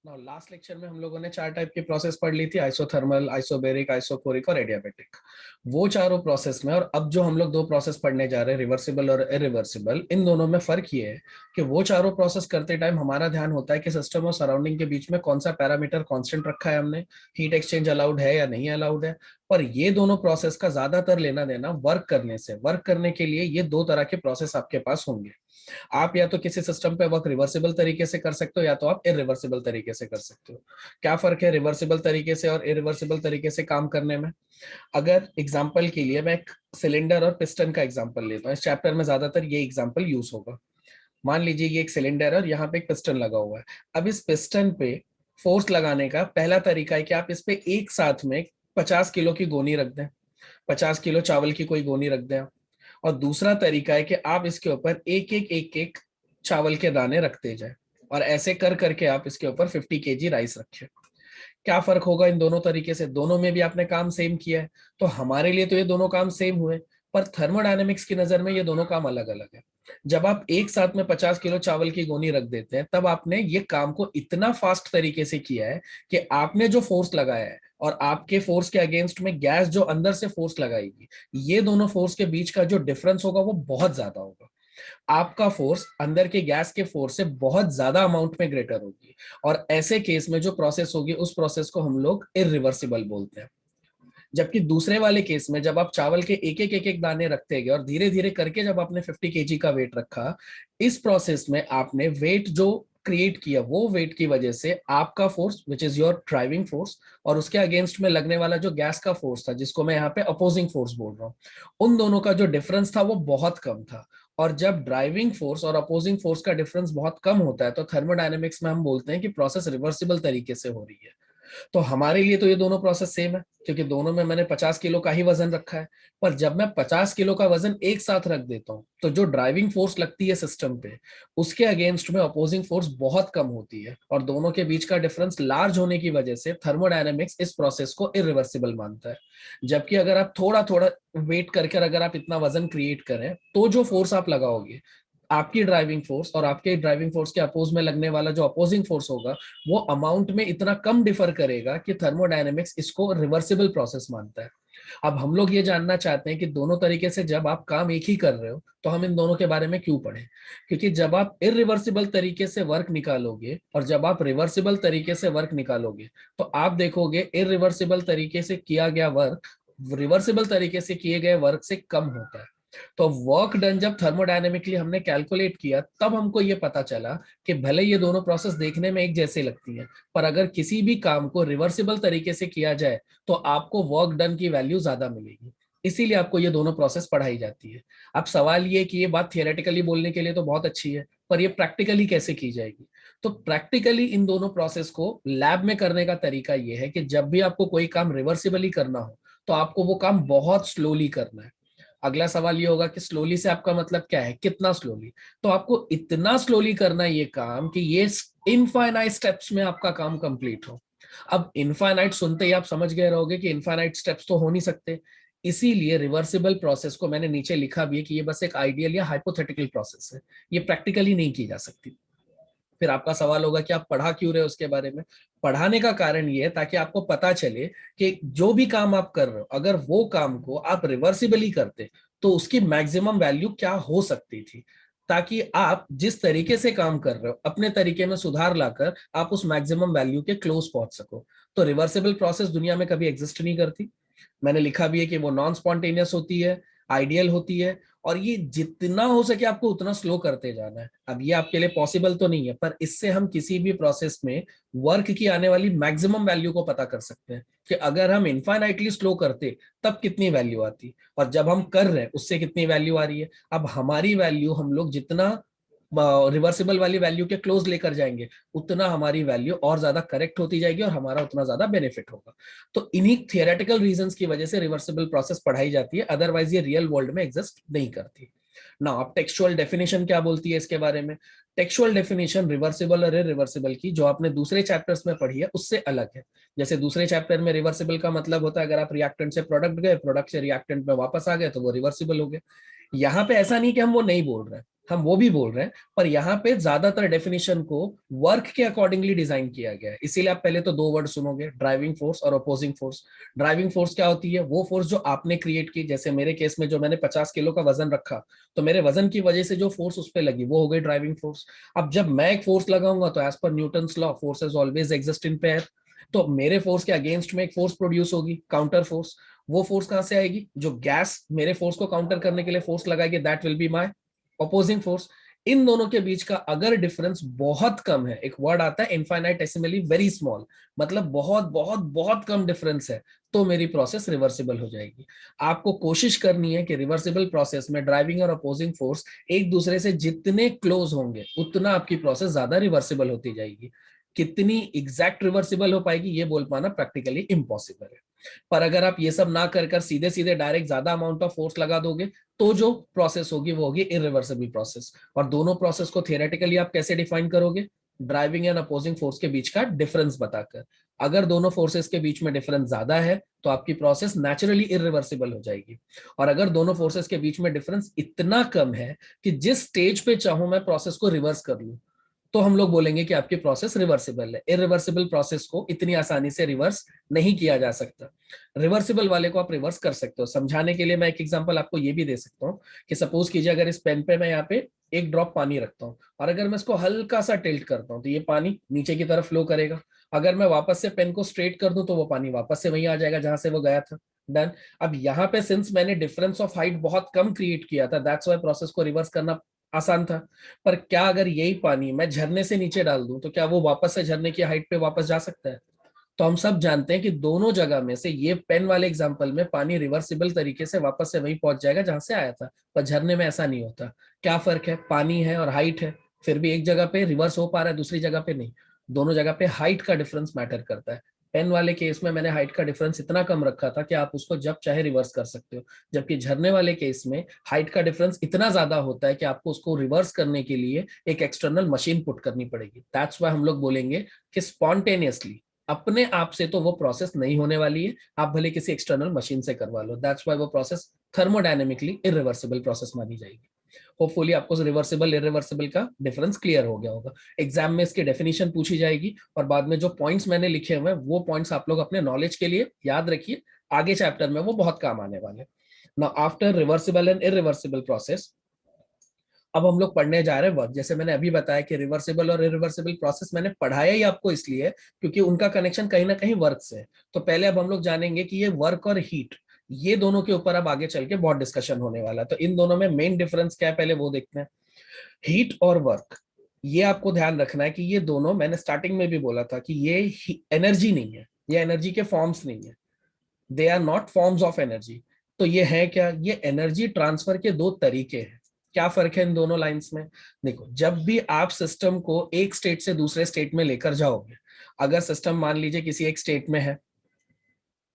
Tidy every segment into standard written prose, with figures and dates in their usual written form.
Last lecture में हम लोगों ने 4 टाइप की प्रोसेस पढ़ ली थी, आइसोथर्मल, आइसोबेरिक, आइसोकोरिक और एडियाबेटिक। वो चारों प्रोसेस में, और अब जो हम लोग 2 प्रोसेस पढ़ने जा रहे हैं, रिवर्सिबल और इरिवर्सिबल, इन दोनों में फर्क ये है कि वो चारों प्रोसेस करते टाइम हमारा ध्यान होता है कि सिस्टम और सराउंडिंग के बीच में कौन सा पैरामीटर कांस्टेंट रखा है हमने, हीट एक्सचेंज अलाउड है या नहीं अलाउड है। पर ये दोनों प्रोसेस का ज्यादातर लेना देना वर्क करने से, वर्क करने के लिए ये 2 तरह के प्रोसेस आपके पास होंगे। आप या तो किसी सिस्टम पे वर्क रिवर्सिबल तरीके से कर सकते हो, या तो आप इरिवर्सिबल तरीके से कर सकते हो। क्या फर्क है रिवर्सिबल तरीके से और इरिवर्सिबल तरीके से काम करने में? अगर एग्जांपल के लिए मैं एक सिलेंडर और पिस्टन का एग्जांपल लेता हूँ, इस चैप्टर में ज्यादातर ये एग्जांपल यूज होगा। मान लीजिए ये एक सिलेंडर है और यहाँ पे एक पिस्टन लगा हुआ है। अब इस पिस्टन पे फोर्स लगाने का पहला तरीका है कि आप इस पे एक साथ में 50 किलो की गोनी रख दें, 50 किलो चावल की कोई गोनी रख दें आप। और दूसरा तरीका है कि आप इसके ऊपर एक एक चावल के दाने रखते जाए, और ऐसे कर करके आप इसके ऊपर 50 kg राइस रखें। क्या फर्क होगा इन दोनों तरीके से? दोनों में भी आपने काम सेम किया है, तो हमारे लिए तो ये दोनों काम सेम हुए, पर थर्मोडायनेमिक्स की नजर में ये दोनों काम अलग अलग है। जब आप एक साथ में 50 किलो चावल की गोनी रख देते हैं, तब आपने ये काम को इतना फास्ट तरीके से किया है कि आपने जो फोर्स लगाया है और आपके फोर्स के अगेंस्ट में गैस जो अंदर से फोर्स लगाएगी, ये दोनों फोर्स के बीच का जो डिफरेंस होगा वो बहुत ज्यादा होगा। आपका फोर्स अंदर के गैस के फोर्स से बहुत ज्यादा अमाउंट में ग्रेटर होगी, और ऐसे केस में जो प्रोसेस होगी उस प्रोसेस को हम लोग इरिवर्सिबल बोलते हैं। जबकि दूसरे वाले केस में जब आप चावल के एक एक दाने रखते गए और धीरे धीरे करके जब आपने 50 kg का वेट रखा, इस प्रोसेस में आपने वेट जो क्रिएट किया, वो वेट की वजह से आपका force which is your driving force, और उसके अगेंस्ट में लगने वाला जो गैस का फोर्स था, जिसको मैं यहाँ पे अपोजिंग फोर्स बोल रहा हूँ, उन दोनों का जो डिफरेंस था वो बहुत कम था। और जब ड्राइविंग फोर्स और अपोजिंग फोर्स का डिफरेंस बहुत कम होता है, तो थर्मोडायनेमिक्स में हम बोलते हैं कि प्रोसेस रिवर्सिबल तरीके से हो रही है। तो हमारे लिए तो ये दोनों प्रोसेस सेम है, क्योंकि दोनों में मैंने 50 किलो का ही वजन रखा है। पर जब मैं 50 किलो का वजन एक साथ रख देता हूँ, तो जो ड्राइविंग फोर्स लगती है सिस्टम पे, उसके अगेंस्ट में अपोजिंग फोर्स बहुत कम होती है, और दोनों के बीच का डिफरेंस लार्ज होने की वजह से थर्मोडायनेमिक्स इस प्रोसेस को इरिवर्सिबल मानता है। जबकि अगर आप थोड़ा थोड़ा वेट करके अगर आप इतना वजन क्रिएट करें, तो जो फोर्स आप लगाओगे, आपकी ड्राइविंग फोर्स और आपके ड्राइविंग फोर्स के अपोज में लगने वाला जो अपोजिंग फोर्स होगा, वो अमाउंट में इतना कम डिफर करेगा कि थर्मोडायनेमिक्स इसको रिवर्सिबल प्रोसेस मानता है। अब हम लोग ये जानना चाहते हैं कि दोनों तरीके से जब आप काम एक ही कर रहे हो, तो हम इन दोनों के बारे में क्यों पढ़ें? क्योंकि जब आप इरिवर्सिबल तरीके से वर्क निकालोगे और जब आप रिवर्सिबल तरीके से वर्क निकालोगे, तो आप देखोगे इरिवर्सिबल तरीके से किया गया वर्क रिवर्सिबल तरीके से किए गए वर्क से कम होता है। तो वर्क डन जब थर्मोडायनेमिकली हमने कैलकुलेट किया, तब हमको ये पता चला कि भले ये दोनों प्रोसेस देखने में एक जैसे लगती हैं, पर अगर किसी भी काम को रिवर्सिबल तरीके से किया जाए, तो आपको वर्क डन की वैल्यू ज्यादा मिलेगी। इसीलिए आपको ये दोनों प्रोसेस पढ़ाई जाती है। अब सवाल ये कि ये बात थियोरेटिकली बोलने के लिए तो बहुत अच्छी है, पर ये प्रैक्टिकली कैसे की जाएगी? तो प्रैक्टिकली इन दोनों प्रोसेस को लैब में करने का तरीका ये है कि जब भी आपको कोई काम रिवर्सिबली करना हो, तो आपको वो काम बहुत स्लोली करना है। अगला सवाल ये होगा कि स्लोली से आपका मतलब क्या है, कितना स्लोली? तो आपको इतना स्लोली करना है ये काम कि ये इनफाइनाइट स्टेप्स में आपका काम कंप्लीट हो। अब इनफाइनाइट सुनते ही आप समझ गए रहोगे कि इनफाइनाइट स्टेप्स तो हो नहीं सकते। इसीलिए रिवर्सिबल प्रोसेस को मैंने नीचे लिखा भी है कि ये बस एक आइडियल या हाइपोथेटिकल प्रोसेस है, ये प्रैक्टिकली नहीं की जा सकती। फिर आपका सवाल होगा कि आप पढ़ा क्यों रहे हो उसके बारे में? पढ़ाने का कारण ये है ताकि आपको पता चले कि जो भी काम आप कर रहे हो, अगर वो काम को आप रिवर्सिबली करते, तो उसकी मैक्सिमम वैल्यू क्या हो सकती थी, ताकि आप जिस तरीके से काम कर रहे हो अपने तरीके में सुधार लाकर आप उस मैक्सिमम वैल्यू के क्लोज पहुंच सको। तो रिवर्सिबल प्रोसेस दुनिया में कभी एग्जिस्ट नहीं करती। मैंने लिखा भी है कि वो नॉन स्पॉन्टेनियस होती है, आइडियल होती है, और ये जितना हो सके आपको उतना स्लो करते जाना है। अब ये आपके लिए पॉसिबल तो नहीं है, पर इससे हम किसी भी प्रोसेस में वर्क की आने वाली मैक्सिमम वैल्यू को पता कर सकते हैं कि अगर हम इनफाइनाइटली स्लो करते तब कितनी वैल्यू आती, और जब हम कर रहे हैं उससे कितनी वैल्यू आ रही है। अब हमारी वैल्यू हम लोग जितना रिवर्सिबल वाली वैल्यू के क्लोज लेकर जाएंगे, उतना हमारी वैल्यू और ज्यादा करेक्ट होती जाएगी और हमारा उतना ज्यादा बेनिफिट होगा। तो इन्हीं थियोरेटिकल रीजंस की वजह से रिवर्सिबल प्रोसेस पढ़ाई जाती है, अदरवाइज ये रियल वर्ल्ड में एग्जिस्ट नहीं करती ना। अब टेक्सचुअल डेफिनेशन क्या बोलती है इसके बारे में? टेक्सचुअल डेफिनेशन रिवर्सिबल और इरिवर्सिबल की जो आपने दूसरे चैप्टर्स में पढ़ी है उससे अलग है। जैसे दूसरे चैप्टर में रिवर्सिबल का मतलब होता है अगर आप रिएक्टेंट से प्रोडक्ट गए, प्रोडक्ट से रिएक्टेंट में वापस आ गए, तो वो रिवर्सिबल हो गए। यहाँ पे ऐसा नहीं कि हम वो नहीं बोल रहे हैं, हम वो भी बोल रहे हैं, पर यहाँ पे ज्यादातर डेफिनेशन को वर्क के अकॉर्डिंगली डिजाइन किया गया है। इसीलिए आप पहले तो दो वर्ड सुनोगे, ड्राइविंग फोर्स और अपोजिंग फोर्स। ड्राइविंग फोर्स क्या होती है? वो फोर्स जो आपने क्रिएट की, जैसे मेरे केस में जो मैंने 50 किलो का वजन रखा, तो मेरे वजन की वजह से जो फोर्स उस पर लगी वो हो गई ड्राइविंग फोर्स। अब जब मैं एक फोर्स लगाऊंगा तो as per Newton's law forces always exist in pair, तो मेरे फोर्स के अगेंस्ट में एक फोर्स प्रोड्यूस होगी, काउंटर फोर्स। वो फोर्स कहां से आएगी? जो गैस मेरे फोर्स को काउंटर करने के लिए फोर्स लगाएगी, that will be my opposing force. इन दोनों के बीच का अगर डिफरेंस बहुत कम है, एक वर्ड आता है इनफाइनाइटेसिमली वेरी स्मॉल, मतलब बहुत बहुत बहुत कम डिफरेंस है, तो मेरी प्रोसेस रिवर्सिबल हो जाएगी। आपको कोशिश करनी है कि रिवर्सिबल प्रोसेस में ड्राइविंग और अपोजिंग फोर्स एक दूसरे से जितने क्लोज होंगे उतना आपकी प्रोसेस ज्यादा रिवर्सिबल होती जाएगी। कितनी एग्जैक्ट रिवर्सिबल हो पाएगी ये बोल पाना प्रैक्टिकली इम्पॉसिबल है। पर अगर आप ये सब ना कर कर सीधे सीधे डायरेक्ट ज्यादा अमाउंट ऑफ फोर्स लगा दोगे, तो जो प्रोसेस होगी वो होगी इरिवर्सिबल प्रोसेस। और दोनों प्रोसेस को थियोरेटिकली आप कैसे डिफाइन करोगे? ड्राइविंग एंड अपोजिंग फोर्स के बीच का डिफरेंस बताकर। अगर दोनों फोर्सेस के बीच में डिफरेंस ज्यादा है तो आपकी प्रोसेस नेचुरली इरिवर्सिबल हो जाएगी। और अगर दोनों फोर्सेस के बीच में डिफरेंस इतना कम है कि जिस स्टेज पे चाहूं मैं प्रोसेस को रिवर्स कर लूं, तो हम लोग बोलेंगे कि आपकी प्रोसेस रिवर्सिबल है। इरिवर्सिबल प्रोसेस को इतनी आसानी से रिवर्स नहीं किया जा सकता। रिवर्सिबल वाले को आप रिवर्स कर सकते हो। समझाने के लिए मैं एक एग्जांपल आपको ये भी दे सकता हूँ कि सपोज कीजिए अगर इस पेन पे मैं यहाँ पे एक ड्रॉप पानी रखता हूँ और अगर मैं इसको हल्का सा टिल्ट करता हूँ तो ये पानी नीचे की तरफ फ्लो करेगा। अगर मैं वापस से पेन को स्ट्रेट कर दूं तो वो पानी वापस से वहीं आ जाएगा जहां से वो गया था। डन। अब यहाँ पे सिंस मैंने डिफरेंस ऑफ हाइट बहुत कम क्रिएट किया था, दैट्स व्हाई प्रोसेस को रिवर्स करना आसान था। पर क्या अगर यही पानी मैं झरने से नीचे डाल दूं तो क्या वो वापस से झरने की हाइट पे वापस जा सकता है? तो हम सब जानते हैं कि दोनों जगह में से ये पेन वाले एग्जांपल में पानी रिवर्सिबल तरीके से वापस से वहीं पहुंच जाएगा जहां से आया था, पर झरने में ऐसा नहीं होता। क्या फर्क है? पानी है और हाइट है, फिर भी एक जगह पे रिवर्स हो पा रहा है, दूसरी जगह पे नहीं। दोनों जगह पे हाइट का डिफरेंस मैटर करता है। पेन वाले केस में मैंने हाइट का डिफरेंस इतना कम रखा था कि आप उसको जब चाहे रिवर्स कर सकते हो, जबकि झरने वाले केस में हाइट का डिफरेंस इतना ज्यादा होता है कि आपको उसको रिवर्स करने के लिए एक एक्सटर्नल मशीन पुट करनी पड़ेगी। दैट्स व्हाई हम लोग बोलेंगे कि स्पॉन्टेनियसली अपने आप से तो वो प्रोसेस नहीं होने वाली है, आप भले किसी एक्सटर्नल मशीन से करवा लो। दैट्स व्हाई वो प्रोसेस थर्मोडायनेमिकली इरिवर्सिबल प्रोसेस मानी जाएगी। होपफुली आपको रिवर्सिबल इरिवर्सिबल का डिफरेंस क्लियर हो गया होगा। एग्जाम में इसकी डेफिनेशन पूछी जाएगी और बाद में जो पॉइंट्स मैंने लिखे हुए हैं वो पॉइंट्स आप लोग अपने नॉलेज के लिए याद रखिए, आगे चैप्टर में वो बहुत काम आने वाले। Now after reversible and irreversible process, अब हम लोग पढ़ने जा रहे हैं वर्क। जैसे मैंने अभी बताया कि रिवर्सिबल और इरिवर्सिबल प्रोसेस मैंने पढ़ाया ही आपको इसलिए क्योंकि उनका कनेक्शन कहीं ना कहीं वर्क से है। तो पहले अब हम लोग जानेंगे कि ये वर्क और हीट, ये दोनों के ऊपर अब आगे चल के बहुत डिस्कशन होने वाला है। तो इन दोनों में मेन डिफरेंस क्या है पहले वो देखते हैं। हीट और वर्क, ये आपको ध्यान रखना है कि ये दोनों, मैंने स्टार्टिंग में भी बोला था कि ये एनर्जी नहीं है, ये एनर्जी के फॉर्म्स नहीं है, they are not forms of energy. तो ये है क्या? ये एनर्जी ट्रांसफर के दो तरीके हैं। क्या फर्क है इन दोनों लाइंस में? देखो, जब भी आप सिस्टम को एक स्टेट से दूसरे स्टेट में लेकर जाओगे, अगर सिस्टम मान लीजिए किसी एक स्टेट में है,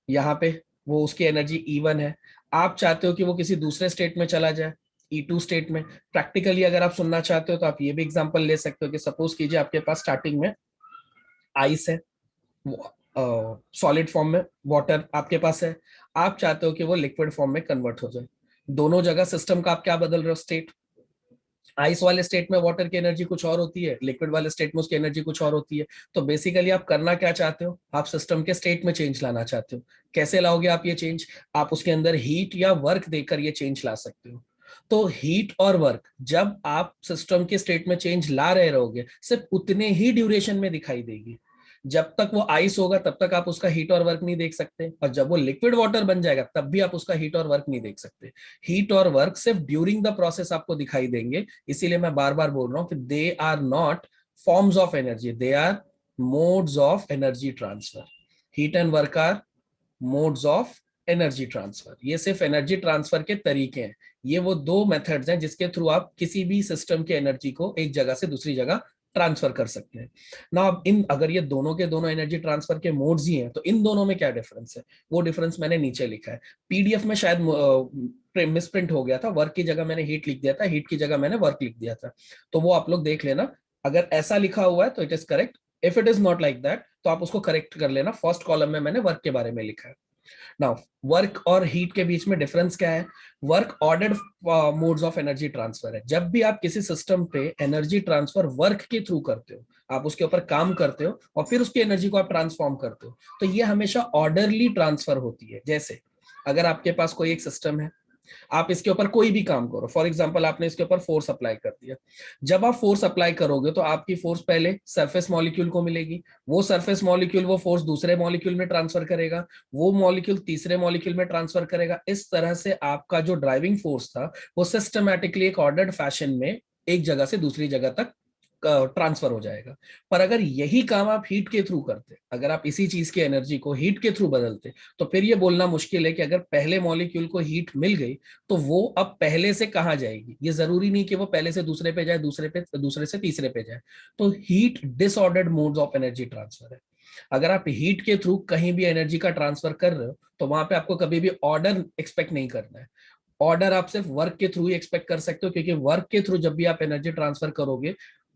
यहाँ पे वो उसकी एनर्जी E1 है, आप चाहते हो कि वो किसी दूसरे स्टेट में चला जाए, E2 स्टेट में। प्रैक्टिकली अगर आप सुनना चाहते हो तो आप ये भी एग्जांपल ले सकते हो कि सपोज कीजिए आपके पास स्टार्टिंग में आइस है, सॉलिड फॉर्म में वाटर आपके पास है, आप चाहते हो कि वो लिक्विड फॉर्म में कन्वर्ट हो जाए। दोनों जगह सिस्टम का आप क्या बदल रहे हो? स्टेट। आइस वाले स्टेट में वाटर की एनर्जी कुछ और होती है, लिक्विड वाले स्टेट में उसकी एनर्जी कुछ और होती है। तो बेसिकली आप करना क्या चाहते हो? आप सिस्टम के स्टेट में चेंज लाना चाहते हो। कैसे लाओगे आप ये चेंज? आप उसके अंदर हीट या वर्क देकर ये चेंज ला सकते हो। तो हीट और वर्क जब आप सिस्टम के स्टेट में चेंज ला रहे रहोगे, सिर्फ उतने ही ड्यूरेशन में दिखाई देगी। जब तक वो आइस होगा तब तक आप उसका हीट और वर्क नहीं देख सकते, और जब वो लिक्विड वाटर बन जाएगा तब भी आप उसका हीट और वर्क नहीं देख सकते। हीट और वर्क सिर्फ ड्यूरिंग द प्रोसेस आपको दिखाई देंगे। इसीलिए मैं बार बार बोल रहा हूं कि they are not forms of energy, they are modes of energy transfer. Heat and work are modes of energy transfer. ये सिर्फ एनर्जी ट्रांसफर के तरीके हैं। ये वो दो मेथड्स हैं जिसके थ्रू आप किसी भी सिस्टम की एनर्जी को एक जगह से दूसरी जगह ट्रांसफर कर सकते हैं ना। अब इन अगर ये दोनों के दोनों एनर्जी ट्रांसफर के मोड्स ही हैं तो इन दोनों में क्या डिफरेंस है, वो डिफरेंस मैंने नीचे लिखा है। पीडीएफ में शायद मिसप्रिंट हो गया था, वर्क की जगह मैंने हीट लिख दिया था, हीट की जगह मैंने वर्क लिख दिया था। तो वो आप लोग देख लेना, अगर ऐसा लिखा हुआ है तो it is correct, if it is not like that तो आप उसको करेक्ट कर लेना। फर्स्ट कॉलम में मैंने वर्क के बारे में लिखा है। नाउ वर्क और हीट के बीच में डिफरेंस क्या है? Work ordered modes of energy transfer है। जब भी आप किसी सिस्टम पे एनर्जी ट्रांसफर वर्क के थ्रू करते हो, आप उसके ऊपर काम करते हो और फिर उसकी एनर्जी को आप ट्रांसफॉर्म करते हो, तो ये हमेशा ऑर्डरली ट्रांसफर होती है। जैसे अगर आपके पास कोई एक सिस्टम है, आप इसके ऊपर कोई भी काम करो, फॉर एग्जांपल आपने इसके ऊपर फोर्स अप्लाई कर दिया। जब आप फोर्स अप्लाई करोगे तो आपकी फोर्स पहले सरफेस मॉलिक्यूल को मिलेगी, वो सरफेस मॉलिक्यूल वो फोर्स दूसरे मॉलिक्यूल में ट्रांसफर करेगा, वो मॉलिक्यूल तीसरे मॉलिक्यूल में ट्रांसफर करेगा। इस तरह से आपका जो ड्राइविंग फोर्स था वो सिस्टमैटिकली एक ऑर्डर्ड फैशन में एक जगह से दूसरी जगह तक ट्रांसफर हो जाएगा। पर अगर यही काम आप हीट के थ्रू करते, अगर आप इसी चीज की एनर्जी को हीट के थ्रू बदलते, तो फिर ये बोलना मुश्किल है कि अगर पहले मॉलिक्यूल को हीट मिल गई तो वो अब पहले से कहां जाएगी। ये जरूरी नहीं कि वो पहले से दूसरे पे जाए, दूसरे से तीसरे पे जाए। तो heat disordered modes of energy transfer है। अगर आप हीट के थ्रू कहीं भी एनर्जी का ट्रांसफर कर रहे हो तो वहां पे आपको कभी भी ऑर्डर एक्सपेक्ट नहीं करना है। ऑर्डर आप सिर्फ वर्क के थ्रू ही एक्सपेक्ट कर सकते हो, क्योंकि वर्क के थ्रू जब भी आप एनर्जी ट्रांसफर करोगे,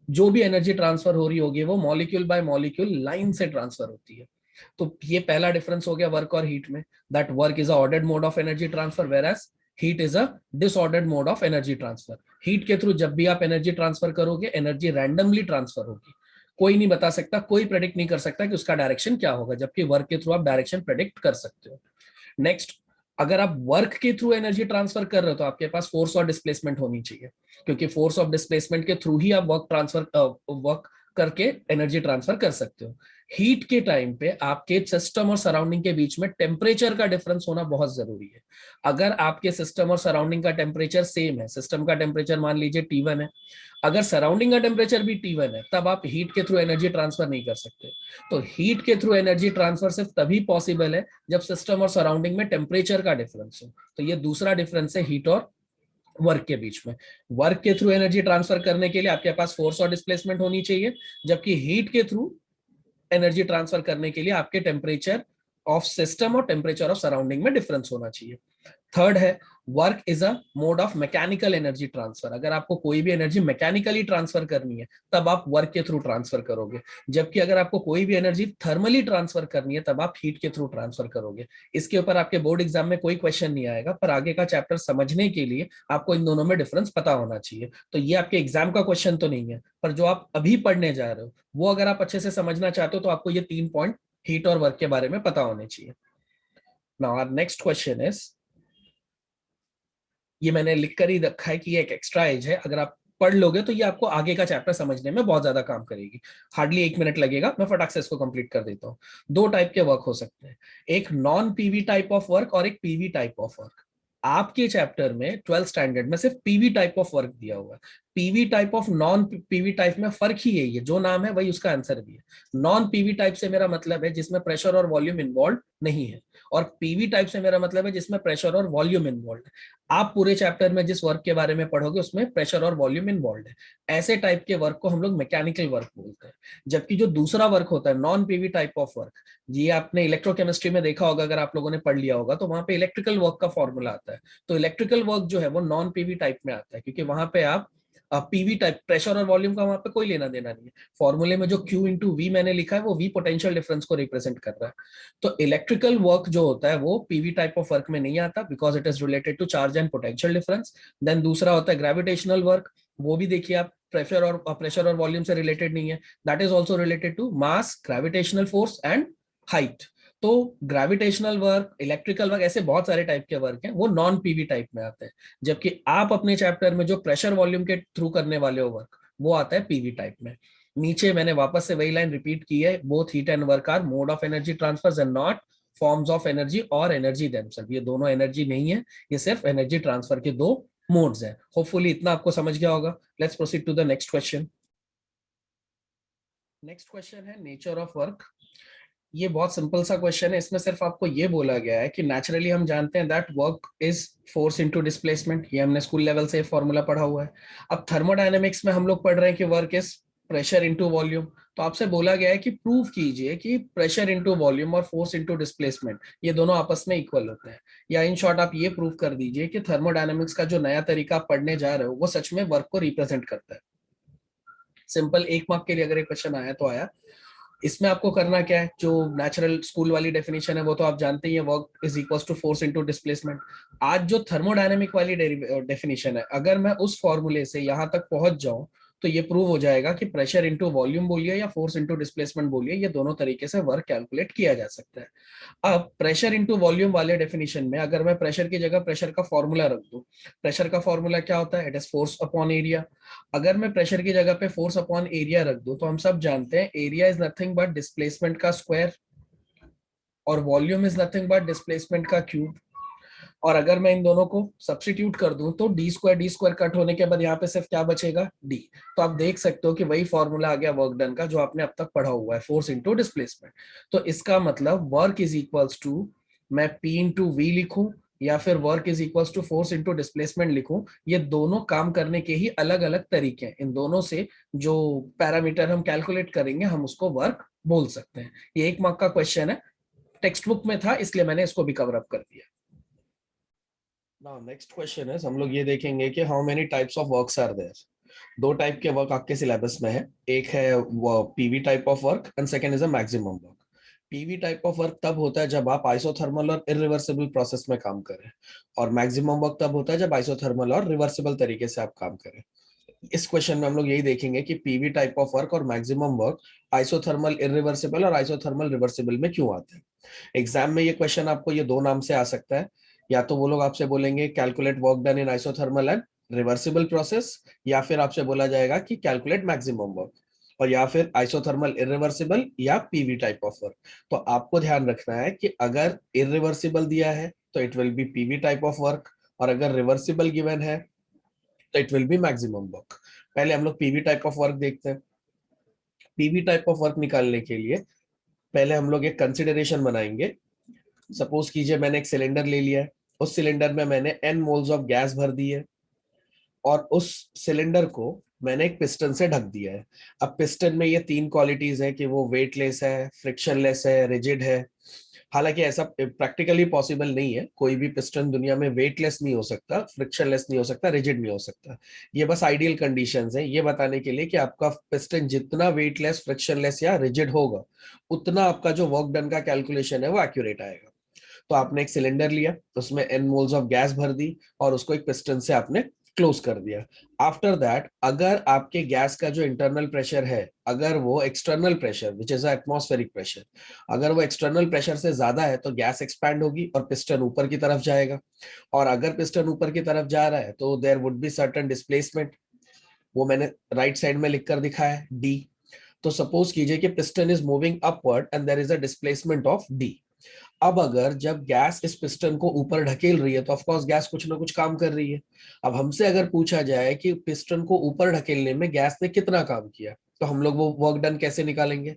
जो भी एनर्जी ट्रांसफर हो रही होगी वो मॉलिक्यूल बाय मॉलिक्यूल लाइन से ट्रांसफर होती है। तो ये पहला डिफरेंस हो गया वर्क और हीट में, that work is a ordered mode of energy transfer whereas heat is a disordered mode of energy transfer. Heat के थ्रू जब भी आप एनर्जी ट्रांसफर करोगे, एनर्जी रैंडमली ट्रांसफर होगी। कोई नहीं बता सकता, कोई प्रेडिक्ट नहीं कर सकता कि उसका डायरेक्शन क्या होगा, जबकि वर्क के थ्रू आप डायरेक्शन प्रेडिक्ट कर सकते हो। नेक्स्ट, अगर आप वर्क के थ्रू एनर्जी ट्रांसफर कर रहे हो तो आपके पास फोर्स और डिस्प्लेसमेंट होनी चाहिए, क्योंकि फोर्स और डिस्प्लेसमेंट के थ्रू ही आप वर्क करके एनर्जी ट्रांसफर कर सकते हो। हीट के टाइम पे आपके सिस्टम और सराउंडिंग के बीच में टेम्परेचर का डिफरेंस होना बहुत जरूरी है। अगर आपके सिस्टम और सराउंडिंग का टेम्परेचर सेम है, सिस्टम का टेम्परेचर मान लीजिए T1 है, अगर सराउंडिंग का टेम्परेचर भी T1 है, तब आप हीट के थ्रू एनर्जी ट्रांसफर नहीं कर सकते। तो हीट के थ्रू एनर्जी ट्रांसफर सिर्फ तभी पॉसिबल है जब सिस्टम और सराउंडिंग में टेम्परेचर का डिफरेंस हो। तो ये दूसरा डिफरेंस है हीट और वर्क के बीच में। वर्क के थ्रू एनर्जी ट्रांसफर करने के लिए आपके पास फोर्स और डिस्प्लेसमेंट होनी चाहिए, जबकि हीट के थ्रू एनर्जी ट्रांसफर करने के लिए आपके टेम्परेचर ऑफ सिस्टम और टेम्परेचर ऑफ सराउंडिंग में डिफरेंस होना चाहिए। थर्ड है, work is a mode of mechanical energy transfer. अगर आपको कोई भी एनर्जी मैकेनिकली ट्रांसफर करनी है तब आप वर्क के थ्रू ट्रांसफर करोगे, जबकि अगर आपको कोई भी एनर्जी थर्मली ट्रांसफर करनी है तब आप हीट के थ्रू ट्रांसफर करोगे। इसके ऊपर आपके बोर्ड एग्जाम में कोई क्वेश्चन नहीं आएगा, पर आगे का चैप्टर समझने के लिए आपको इन दोनों में डिफरेंस पता होना चाहिए। तो ये आपके एग्जाम का क्वेश्चन तो नहीं है, पर जो आप अभी पढ़ने जा रहे हो वो अगर आप अच्छे से समझना चाहते हो तो आपको ये 3 पॉइंट हीट और वर्क के बारे में पता होने चाहिए। Now our next question is, ये मैंने लिख कर ही रखा है कि ये एक एक्स्ट्रा एज है, अगर आप पढ़ लोगे तो ये आपको आगे का चैप्टर समझने में बहुत ज्यादा काम करेगी। हार्डली 1 मिनट लगेगा, मैं फटाक से इसको कंप्लीट कर देता हूँ। दो टाइप के वर्क हो सकते हैं, एक non PV type of work और एक पीवी टाइप ऑफ वर्क। आपके चैप्टर में 12th स्टैंडर्ड में सिर्फ पीवी टाइप ऑफ वर्क दिया हुआ है। PV type of non PV type में फर्क ही यही है, जो नाम है वही उसका आंसर भी है। नॉन पीवी टाइप से मेरा मतलब है जिसमें प्रेशर और वॉल्यूम इन्वॉल्व नहीं है, और पीवी टाइप से मेरा मतलब है जिसमें प्रेशर और वॉल्यूम इन्वॉल्व है। आप पूरे चैप्टर में जिस वर्क के बारे में पढ़ोगे उसमें प्रेशर और वॉल्यूम इन्वॉल्व है। ऐसे टाइप के वर्क को हम लोग मैकेनिकल वर्क बोलते हैं। जबकि जो दूसरा वर्क होता है non PV type of work, ये आपने इलेक्ट्रोकेमिस्ट्री में देखा होगा, अगर आप लोगों ने पढ़ लिया होगा तो वहां पे इलेक्ट्रिकल वर्क का फॉर्मूला आता है। तो इलेक्ट्रिकल वर्क जो है वो नॉन पीवी टाइप में आता है, क्योंकि वहां पे आप पीवी टाइप प्रेशर और वॉल्यूम का वहां पे कोई लेना देना नहीं है। फॉर्मूले में जो Q इंटू वी मैंने लिखा है वो वी पोटेंशियल डिफरेंस को रिप्रेजेंट कर रहा है। तो इलेक्ट्रिकल वर्क जो होता है वो पीवी टाइप ऑफ वर्क में नहीं आता, because it is related to charge and potential difference. Then दूसरा होता है ग्रेविटेशनल वर्क, वो भी देखिए आप प्रेशर और वॉल्यूम से रिलेटेड नहीं है, that is also related to mass, gravitational force and height. तो ग्रेविटेशनल वर्क, इलेक्ट्रिकल वर्क, ऐसे बहुत सारे टाइप के वर्क हैं, वो नॉन पीवी टाइप में आते हैं। जबकि आप अपने चैप्टर में जो प्रेशर वॉल्यूम के थ्रू करने वाले हो वर्क, वो आता है पीवी टाइप में। नीचे मैंने वापस से वही लाइन रिपीट की है, both heat and work are mode of energy transfer and not forms of energy और एनर्जी देमसेल्फ। ये दोनों एनर्जी नहीं है, ये सिर्फ एनर्जी ट्रांसफर के दो मोड्स हैं। होपफुली इतना आपको समझ गया होगा। Let's proceed to the next question. Next question है नेचर ऑफ वर्क। ये बहुत सिंपल सा क्वेश्चन है, इसमें सिर्फ आपको ये बोला गया है कि नेचुरली हम जानते हैं that work is force into displacement, ये हमने स्कूल लेवल से फॉर्मूला पढ़ा हुआ है। अब थर्मोडायनेमिक्स में हम लोग पढ़ रहे हैं कि work is pressure into volume. तो आपसे बोला गया है कि प्रूव कीजिए कि प्रेशर इनटू वॉल्यूम और फोर्स इनटू डिस्प्लेसमेंट ये दोनों आपस में इक्वल होते हैं। या इन शॉर्ट आप ये प्रूव कर दीजिए कि थर्मोडायनेमिक्स का जो नया तरीका आप पढ़ने जा रहे हो वो सच में वर्क को रिप्रेजेंट करता है। सिंपल 1 मार्क के लिए अगर एक क्वेश्चन आया तो आया। इसमें आपको करना क्या है, जो नेचुरल स्कूल वाली डेफिनेशन है वो तो आप जानते ही हैं, work is equals to force into displacement. आज जो थर्मोडायनेमिक वाली डेफिनेशन है, अगर मैं उस फॉर्मूले से यहां तक पहुंच जाऊं तो ये प्रूव हो जाएगा कि प्रेशर इंटू वॉल्यूम बोलिए या फोर्स इंटू डिस्प्लेसमेंट बोलिए, ये दोनों तरीके से वर्क कैलकुलेट किया जा सकता है। अब प्रेशर इंटू वॉल्यूम वाले डेफिनेशन में अगर मैं प्रेशर की जगह प्रेशर का फॉर्मूला रख दूं, प्रेशर का फॉर्मूला क्या होता है, it is force upon area. अगर मैं प्रेशर की जगह पे फोर्स अपॉन एरिया रख दूं तो हम सब जानते हैं area is nothing but displacement का स्क्वायर और volume is nothing but displacement का क्यूब। और अगर मैं इन दोनों को सब्स्टिट्यूट कर दूं तो डी स्क्वायर कट होने के बाद यहाँ पे सिर्फ क्या बचेगा, डी। तो आप देख सकते हो कि वही फॉर्मूला आ गया वर्क डन का जो आपने अब तक पढ़ा हुआ है, फोर्स इंटू डिस्प्लेसमेंट। तो इसका मतलब वर्क इज इक्वल्स टू, मैं पी इंटू वी लिखूं या फिर work is equals to force into displacement लिखूं, ये दोनों काम करने के ही अलग अलग तरीके हैं। इन दोनों से जो पैरामीटर हम कैलकुलेट करेंगे हम उसको वर्क बोल सकते हैं। ये 1 मार्क का क्वेश्चन है, टेक्स्ट बुक में था इसलिए मैंने इसको भी कवर अप कर दिया। नाउ नेक्स्ट क्वेश्चन है, हम लोग ये देखेंगे कि how many types of works are there. दो टाइप के वर्क आपके सिलेबस में है, एक है PV type of work and second is a maximum work. PV type of work तब होता है जब आप आइसोथर्मल और इरिवर्सिबल प्रोसेस में काम करें, और मैक्सिमम वर्क तब होता है जब आइसोथर्मल और रिवर्सिबल तरीके से आप काम करें। इस क्वेश्चन में हम लोग यही देखेंगे कि पीवी टाइप ऑफ वर्क और मैक्सिमम वर्क आइसोथर्मल इरिवर्सिबल और आइसोथर्मल रिवर्सिबल में क्यों आते हैं। एग्जाम में ये क्वेश्चन आपको ये दो नाम से आ सकता है, या तो वो लोग आपसे बोलेंगे calculate work done in isothermal and reversible process, या फिर आपसे बोला जाएगा कि कैलकुलेट मैक्सिमम वर्क, और या फिर आइसोथर्मल इरिवर्सिबल या पीवी टाइप ऑफ वर्क। तो आपको ध्यान रखना है कि अगर इरिवर्सिबल दिया है तो it will be PV type of work, और अगर रिवर्सिबल गिवन है तो it will be maximum work. पहले हम लोग पीवी टाइप ऑफ वर्क देखते हैं। पीवी टाइप ऑफ वर्क निकालने के लिए पहले हम लोग एक कंसिडरेशन बनाएंगे। सपोज कीजिए मैंने एक सिलेंडर ले लिया है, उस सिलेंडर में मैंने n मोल्स ऑफ गैस भर दी है, और उस सिलेंडर को मैंने एक पिस्टन से ढक दिया है। अब पिस्टन में ये 3 क्वालिटीज है कि वो वेटलेस है, फ्रिक्शनलेस है, रिजिड है। हालांकि ऐसा प्रैक्टिकली पॉसिबल नहीं है, कोई भी पिस्टन दुनिया में वेटलेस नहीं हो सकता, फ्रिक्शनलेस नहीं हो सकता, रिजिड नहीं हो सकता। ये बस आइडियल कंडीशंस है ये बताने के लिए कि आपका पिस्टन जितना वेटलेस, फ्रिक्शनलेस या रिजिड होगा उतना आपका जो वर्क डन का कैलकुलेशन है वो एक्यूरेट आएगा। तो आपने एक सिलेंडर लिया, उसमें n मोल्स ऑफ गैस भर दी और उसको एक पिस्टन से आपने क्लोज कर दिया। आफ्टर दैट अगर आपके गैस का जो इंटरनल प्रेशर है, अगर वो external pressure which is atmospheric pressure, अगर वो एक्सटर्नल प्रेशर से ज्यादा है तो गैस एक्सपैंड होगी और पिस्टन ऊपर की तरफ जाएगा। और अगर पिस्टन ऊपर की तरफ जा रहा है तो there would be certain displacement, वो मैंने राइट साइड में लिखकर दिखाया है, डी। तो सपोज कीजिए कि piston is moving upward and there is a displacement of D. अब अगर जब गैस इस पिस्टन को ऊपर ढकेल रही है तो ऑफकोर्स गैस कुछ ना कुछ काम कर रही है। अब हमसे अगर पूछा जाए कि पिस्टन को ऊपर ढकेलने में गैस ने कितना काम किया, तो हम लोग वो वर्क डन कैसे निकालेंगे।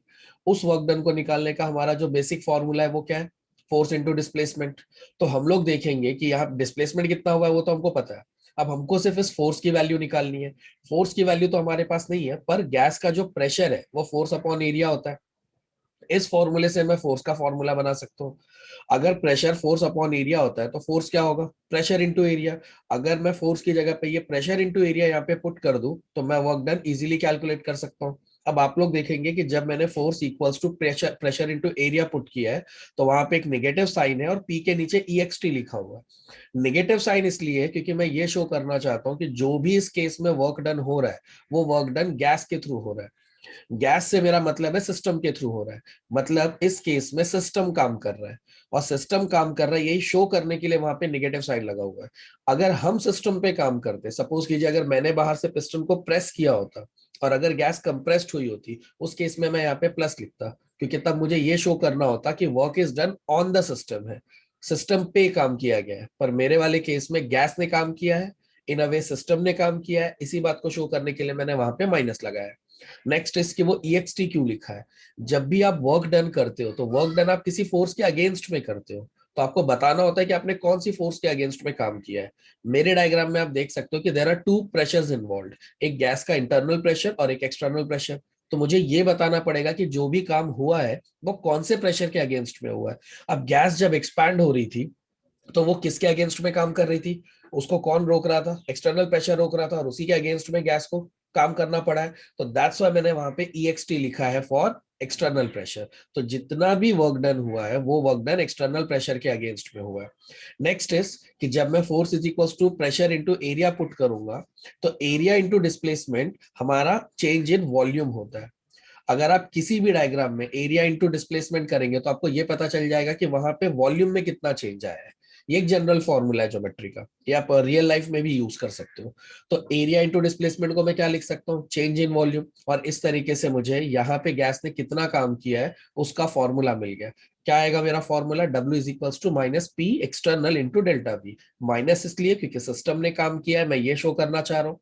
उस वर्क डन को निकालने का हमारा जो बेसिक फॉर्मूला है वो क्या है, फोर्स इंटू डिस्प्लेसमेंट। तो हम लोग देखेंगे कि यहाँ डिस्प्लेसमेंट कितना हुआ है वो तो हमको पता है, अब हमको सिर्फ इस फोर्स की वैल्यू निकालनी है। फोर्स की वैल्यू तो हमारे पास नहीं है, पर गैस का जो प्रेशर है वो फोर्स अपॉन एरिया होता है। इस फॉर्मूले से मैं फोर्स का फॉर्मूला बना सकता हूँ। अगर प्रेशर फोर्स अपॉन एरिया होता है तो फोर्स क्या होगा, प्रेशर इंटू एरिया। अगर मैं फोर्स की जगह पे ये प्रेशर इंटू एरिया यहाँ पे पुट कर दूं तो मैं वर्क डन इजीली कैलकुलेट कर सकता हूँ। अब आप लोग देखेंगे कि जब मैंने force equals to pressure pressure into area put किया है तो वहां पे एक नेगेटिव साइन है और पी के नीचे EXT लिखा हुआ है। नेगेटिव साइन इसलिए है क्योंकि मैं ये शो करना चाहता हूँ कि जो भी इस केस में वर्क डन हो रहा है वो वर्क डन गैस के थ्रू हो रहा है। गैस से मेरा मतलब है सिस्टम के थ्रू हो रहा है, मतलब इस केस में सिस्टम काम कर रहा है, और सिस्टम काम कर रहा है यही शो करने के लिए वहां पे नेगेटिव साइन लगा हुआ है। अगर हम सिस्टम पे काम करते, सपोज कीजिए अगर मैंने बाहर से पिस्टन को प्रेस किया होता और अगर गैस कंप्रेस्ड हुई होती, उस केस में मैं यहाँ पे प्लस लिखता, क्योंकि तब मुझे ये शो करना होता कि work is done on the system है, सिस्टम पे काम किया गया है। पर मेरे वाले केस में गैस ने काम किया है, इन अ वे सिस्टम ने काम किया है, इसी बात को शो करने के लिए मैंने वहां पे माइनस लगाया। नेक्स्ट इसकी वो EXT क्यों लिखा है, जब भी आप वर्क डन करते हो तो वर्क डन आप किसी फोर्स के अगेंस्ट में करते हो, तो आपको बताना होता है कि आपने कौन सी फोर्स के अगेंस्ट में काम किया है। मेरे डायग्राम में आप देख सकते हो कि देयर आर 2 प्रेशर्स इन्वॉल्व, एक गैस का इंटरनल प्रेशर और एक एक्सटर्नल प्रेशर। तो मुझे ये बताना पड़ेगा कि जो भी काम हुआ है वो कौन से प्रेशर के अगेंस्ट में हुआ है। अब गैस जब एक्सपैंड हो रही थी तो वो किसके अगेंस्ट में काम कर रही थी, उसको कौन रोक रहा था, एक्सटर्नल प्रेशर रोक रहा था, और उसी के अगेंस्ट में गैस को काम करना पड़ा है, तो दैट्स व्हाई मैंने वहां पे EXT लिखा है फॉर एक्सटर्नल प्रेशर। तो जितना भी वर्क डन हुआ है वो वर्क डन एक्सटर्नल प्रेशर के अगेंस्ट में हुआ है। नेक्स्ट इज कि जब मैं force is equals to pressure into area put करूंगा, तो एरिया इंटू डिस्प्लेसमेंट हमारा चेंज इन वॉल्यूम होता है। अगर आप किसी भी डायग्राम में एरिया इंटू डिस्प्लेसमेंट करेंगे तो आपको ये पता चल जाएगा कि वहां पे वॉल्यूम में कितना चेंज आया है। ये एक जनरल फॉर्मूला है ज्योमेट्री का, ये आप रियल लाइफ में भी यूज कर सकते हो। तो एरिया इंटू डिस्प्लेसमेंट को मैं क्या लिख सकता हूँ, चेंज इन वॉल्यूम। और इस तरीके से मुझे यहाँ पे गैस ने कितना काम किया है उसका फॉर्मूला मिल गया। क्या आएगा मेरा formula, W is equals to minus P external into delta V. Minus इसलिए क्योंकि सिस्टम ने काम किया है, मैं ये शो करना चाह रहा हूँ।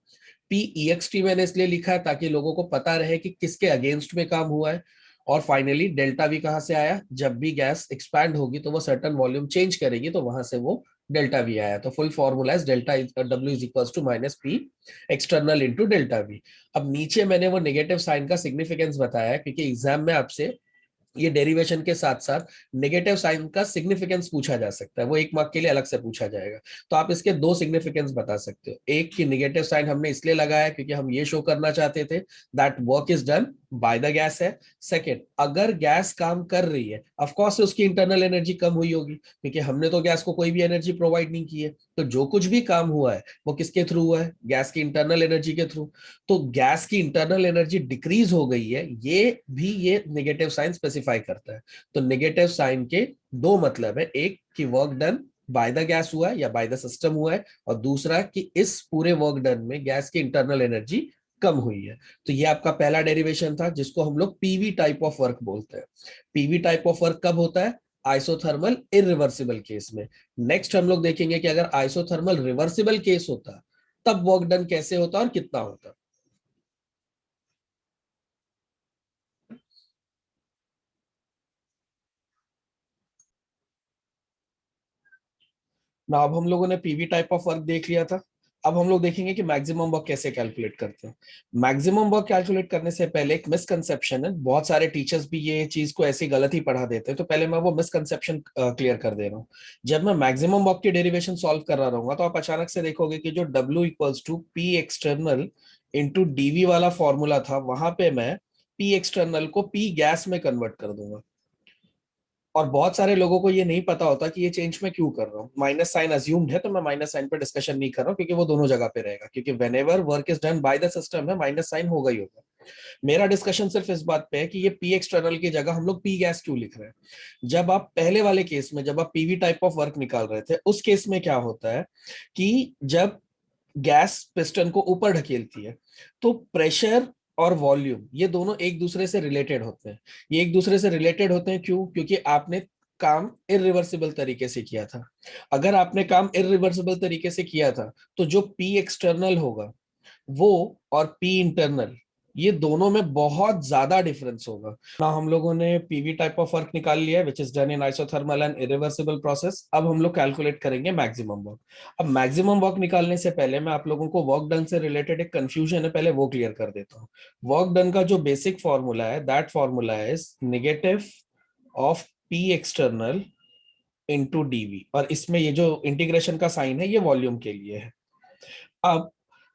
PEXT मैंने इसलिए लिखा है ताकि लोगों को पता रहे कि किसके अगेंस्ट में काम हुआ है। और फाइनली डेल्टा वी कहां से आया, जब भी गैस एक्सपैंड होगी तो वो सर्टेन वॉल्यूम चेंज करेगी, तो वहां से वो डेल्टा वी आया। तो full formula is delta W is equals to minus P external into delta V. अब नीचे मैंने वो नेगेटिव साइन का सिग्निफिकेंस बताया क्योंकि एग्जाम में आपसे ये डेरिवेशन के साथ साथ नेगेटिव साइन का सिग्निफिकेंस पूछा जा सकता है, वो एक मार्क के लिए अलग से पूछा जाएगा। तो आप इसके दो सिग्निफिकेंस बता सकते हो। एक की नेगेटिव साइन हमने इसलिए लगाया क्योंकि हम ये शो करना चाहते थे that work is done by the gas है। सेकेंड, अगर गैस काम कर रही है ऑफ कोर्स उसकी इंटरनल एनर्जी कम हुई होगी क्योंकि हमने तो गैस को कोई भी एनर्जी प्रोवाइड नहीं की है। तो जो कुछ भी काम हुआ है वो किसके थ्रू हुआ है, गैस की इंटरनल एनर्जी के थ्रू। तो गैस की इंटरनल एनर्जी डिक्रीज हो गई है, ये नेगेटिव साइन स्पेसिफाई करता है। तो नेगेटिव साइन के दो मतलब है, एक कि work done by the gas हुआ है या बाय द सिस्टम हुआ है, और दूसरा कि इस पूरे वर्क डन में गैस की इंटरनल एनर्जी कम हुई है। तो ये आपका पहला डेरिवेशन था जिसको हम लोग पीवी टाइप ऑफ वर्क बोलते हैं। पीवी टाइप ऑफ वर्क कब होता है, आइसोथर्मल इरिवर्सिबल केस में। नेक्स्ट हम लोग देखेंगे कि अगर आइसोथर्मल रिवर्सिबल केस होता तब वर्क डन कैसे होता और कितना होता। ना अब हम लोगों ने पीवी टाइप ऑफ वर्क देख लिया था। अब हम लोग देखेंगे कि मैक्सिमम वर्क कैसे कैलकुलेट करते हैं। मैक्सिमम वर्क कैलकुलेट करने से पहले एक मिसकंसेप्शन है, बहुत सारे टीचर्स भी ये चीज को ऐसी गलत ही पढ़ा देते हैं, तो पहले मैं वो मिसकंसेप्शन क्लियर कर दे रहा हूँ। जब मैं मैक्सिमम वर्क की डेरिवेशन सॉल्व कर रहा रहूंगा तो आप अचानक से देखोगे कि जो W equals to P external into DV वाला फॉर्मूला था, वहां पे मैं पी एक्सटर्नल को पी गैस में कन्वर्ट कर दूंगा। और बहुत सारे लोगों को ये नहीं पता होता कि ये चेंज मैं क्यों कर रहा हूँ। माइनस साइन अज्यूम्ड है तो मैं माइनस साइन पे डिस्कशन नहीं कर रहा हूँ क्योंकि वो दोनों जगह पे रहेगा, क्योंकि whenever work is done by the system है माइनस साइन होगा ही होगा। मेरा डिस्कशन सिर्फ इस बात पे है कि ये पी एक्सटर्नल की जगह हम लोग पी गैस क्यों लिख रहे हैं। जब आप पहले वाले केस में जब आप पीवी टाइप ऑफ वर्क निकाल रहे थे, उस केस में क्या होता है कि जब गैस पिस्टन को ऊपर ढकेलती है तो प्रेशर और वॉल्यूम ये दोनों एक दूसरे से रिलेटेड होते हैं। ये एक दूसरे से रिलेटेड होते हैं क्यों, क्योंकि आपने काम इरिवर्सिबल तरीके से किया था। अगर आपने काम इरिवर्सिबल तरीके से किया था तो जो पी एक्सटर्नल होगा वो और पी इंटरनल, ये दोनों में बहुत ज्यादा डिफरेंस होगा ना। हम लोगों ने पीवी टाइप ऑफ वर्क निकाल लिया है which is done in isothermal and irreversible process. अब हम लोग कैलकुलेट करेंगे मैक्सिमम वर्क। अब मैक्सिमम वर्क निकालने से पहले मैं आप लोगों को वर्क डन से रिलेटेड एक कंफ्यूजन है, पहले वो क्लियर कर देता हूँ। वर्क डन का जो बेसिक फॉर्मूला है that formula is negative of P external into DV, और इसमें ये जो इंटीग्रेशन का साइन है ये वॉल्यूम के लिए है। अब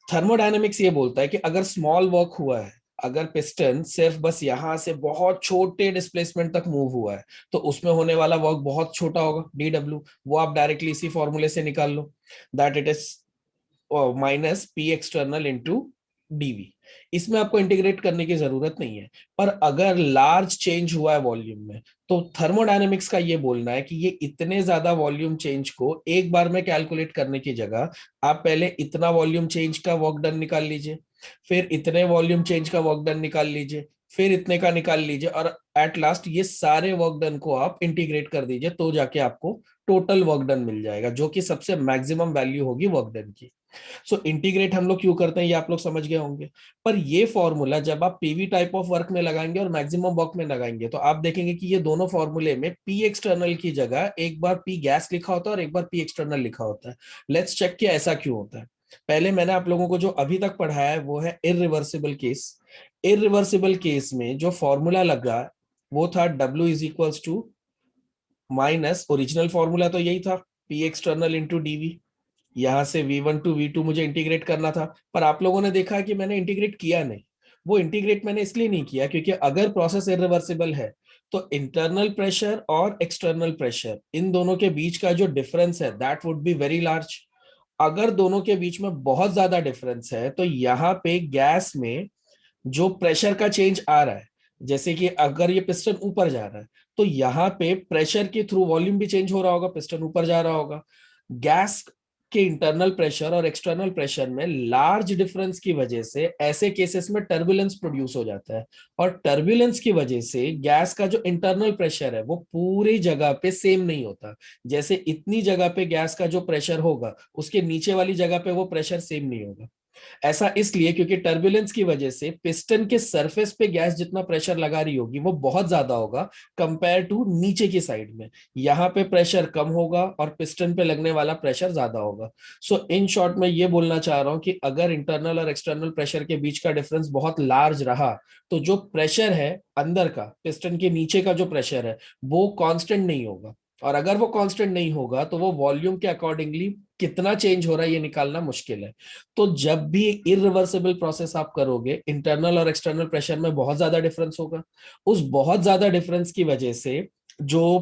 थर्मोडायनेमिक्स ये बोलता है कि अगर स्मॉल वर्क हुआ है, अगर पिस्टन सिर्फ बस यहां से बहुत छोटे डिस्प्लेसमेंट तक मूव हुआ है तो उसमें होने वाला वर्क बहुत छोटा होगा, DW। वो आप डायरेक्टली इसी फॉर्मूले से निकाल लो, that it is minus P external into dV. इसमें आपको इंटीग्रेट करने की जरूरत नहीं है। पर अगर लार्ज चेंज हुआ है वॉल्यूम में, तो थर्मोडायनेमिक्स का ये बोलना है कि ये इतने ज्यादा वॉल्यूम चेंज को एक बार में कैलकुलेट करने की जगह आप पहले इतना वॉल्यूम चेंज का वर्क डन निकाल लीजिए, फिर इतने वॉल्यूम चेंज का वर्क डन निकाल लीजिए, फिर इतने का निकाल लीजिए, और एट लास्ट ये सारे वर्क डन को आप इंटीग्रेट कर दीजिए, तो जाके आपको टोटल वर्क डन मिल जाएगा जो कि सबसे मैक्सिमम वैल्यू होगी वर्क डन की। सो इंटीग्रेट हम लोग क्यों करते हैं ये आप लोग समझ गए होंगे। पर ये फॉर्मूला जब आप पीवी टाइप ऑफ वर्क में लगाएंगे और मैक्सिमम वर्क में लगाएंगे तो आप देखेंगे कि ये दोनों फॉर्मूले में पी एक्सटर्नल की जगह एक बार पी गैस लिखा होता है और एक बार पी एक्सटर्नल लिखा होता है। लेट्स चेक कि ऐसा क्यों होता है। पहले मैंने आप लोगों को जो अभी तक पढ़ाया है वो है इरिवर्सिबल केस। इरिवर्सिबल केस में जो फॉर्मूला लगा वो था W is equals to minus, original formula तो यही था, पी एक्सटर्नल इंटू डीवी। यहाँ से V1 टू V2 मुझे इंटीग्रेट करना था, पर आप लोगों ने देखा कि मैंने इंटीग्रेट किया नहीं। वो इंटीग्रेट मैंने इसलिए नहीं किया क्योंकि अगर प्रोसेस इरिवर्सिबल है तो इंटरनल प्रेशर और एक्सटर्नल प्रेशर इन दोनों के बीच का जो डिफरेंस है that would be very large. अगर दोनों के बीच में बहुत ज्यादा डिफरेंस है तो यहाँ पे गैस में जो प्रेशर का चेंज आ रहा है, जैसे कि अगर ये पिस्टन ऊपर जा रहा है तो यहाँ पे प्रेशर के थ्रू वॉल्यूम भी चेंज हो रहा होगा, पिस्टन ऊपर जा रहा होगा। गैस के इंटरनल प्रेशर और एक्सटर्नल प्रेशर में लार्ज डिफरेंस की वजह से ऐसे केसेस में टर्बुलेंस प्रोड्यूस हो जाता है। और टर्बुलेंस की वजह से गैस का जो इंटरनल प्रेशर है वो पूरी जगह पे सेम नहीं होता। जैसे इतनी जगह पे गैस का जो प्रेशर होगा उसके नीचे वाली जगह पे वो प्रेशर सेम नहीं होगा। ऐसा इसलिए क्योंकि टर्बुलेंस की वजह से पिस्टन के सरफेस पे गैस जितना प्रेशर लगा रही होगी वो बहुत ज्यादा होगा कंपेयर टू नीचे की साइड में। यहाँ पे प्रेशर कम होगा और पिस्टन पे लगने वाला प्रेशर ज्यादा होगा। सो इन शॉर्ट मैं ये बोलना चाह रहा हूं कि अगर इंटरनल और एक्सटर्नल प्रेशर के बीच का डिफरेंस बहुत लार्ज रहा तो जो प्रेशर है अंदर का, पिस्टन के नीचे का जो प्रेशर है वो कांस्टेंट नहीं होगा। और अगर वो कांस्टेंट नहीं होगा तो वो वॉल्यूम के अकॉर्डिंगली कितना चेंज हो रहा है ये निकालना मुश्किल है। तो जब भी इरिवर्सिबल प्रोसेस आप करोगे इंटरनल और एक्सटर्नल प्रेशर में बहुत ज्यादा डिफरेंस होगा। उस बहुत ज्यादा डिफरेंस की वजह से जो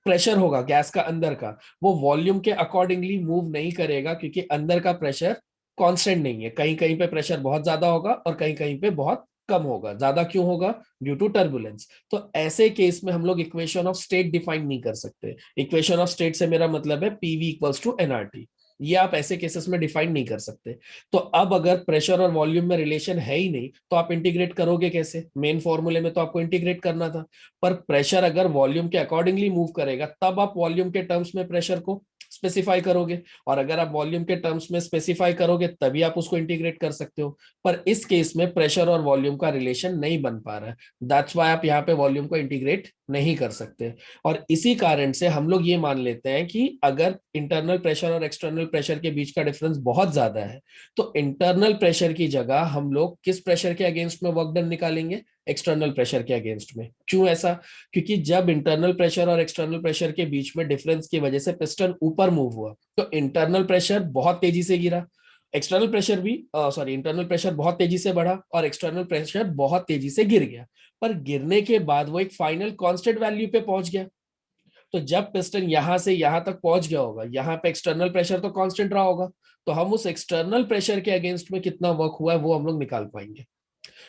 प्रेशर होगा गैस का अंदर का वो वॉल्यूम के अकॉर्डिंगली मूव नहीं करेगा क्योंकि अंदर का प्रेशर कांस्टेंट नहीं है। कहीं कहीं पे प्रेशर बहुत ज्यादा होगा और कहीं कहीं पे बहुत कम होगा। ज्यादा क्यों होगा? Due to turbulence. तो ऐसे केस में हम लोग इक्वेशन ऑफ स्टेट डिफाइन नहीं कर सकते। इक्वेशन ऑफ स्टेट से मेरा मतलब है पीवी इक्वल्स टू एनआरटी। ये आप ऐसे केसेस में डिफाइन नहीं कर सकते। तो अब अगर प्रेशर और वॉल्यूम में रिलेशन है ही नहीं तो आप इंटीग्रेट करोगे कैसे? मेन फॉर्मूले में तो आपको इंटीग्रेट करना था। पर प्रेशर अगर वॉल्यूम के अकॉर्डिंगली मूव करेगा तब आप वॉल्यूम के टर्म्स में प्रेशर को स्पेसिफाई करोगे, और अगर आप वॉल्यूम के टर्म्स में स्पेसिफाई करोगे तभी आप उसको इंटीग्रेट कर सकते हो। पर इस केस में प्रेशर और वॉल्यूम का रिलेशन नहीं बन पा रहा है, दैट्स व्हाई आप यहाँ पे वॉल्यूम को इंटीग्रेट नहीं कर सकते। और इसी कारण से हम लोग ये मान लेते हैं कि अगर इंटरनल प्रेशर और एक्सटर्नल प्रेशर के बीच का डिफरेंस बहुत ज्यादा है तो इंटरनल प्रेशर की जगह हम लोग किस प्रेशर के अगेंस्ट में वर्क डन निकालेंगे? एक्सटर्नल प्रेशर के अगेंस्ट में। क्यों ऐसा? क्योंकि जब इंटरनल प्रेशर और एक्सटर्नल प्रेशर के बीच में डिफरेंस की वजह से पिस्टन ऊपर मूव हुआ तो इंटरनल प्रेशर बहुत तेजी से गिरा, एक्सटर्नल प्रेशर भी सॉरी इंटरनल प्रेशर बहुत तेजी से बढ़ा और एक्सटर्नल प्रेशर बहुत तेजी से गिर गया। पर गिरने के बाद वो एक फाइनल कांस्टेंट वैल्यू पे पहुंच गया। तो जब पिस्टन यहां से यहां तक पहुंच गया होगा यहाँ पे एक्सटर्नल प्रेशर तो कांस्टेंट रहा होगा, तो हम उस एक्सटर्नल प्रेशर के अगेंस्ट में कितना वर्क हुआ है वो हम लोग निकाल पाएंगे।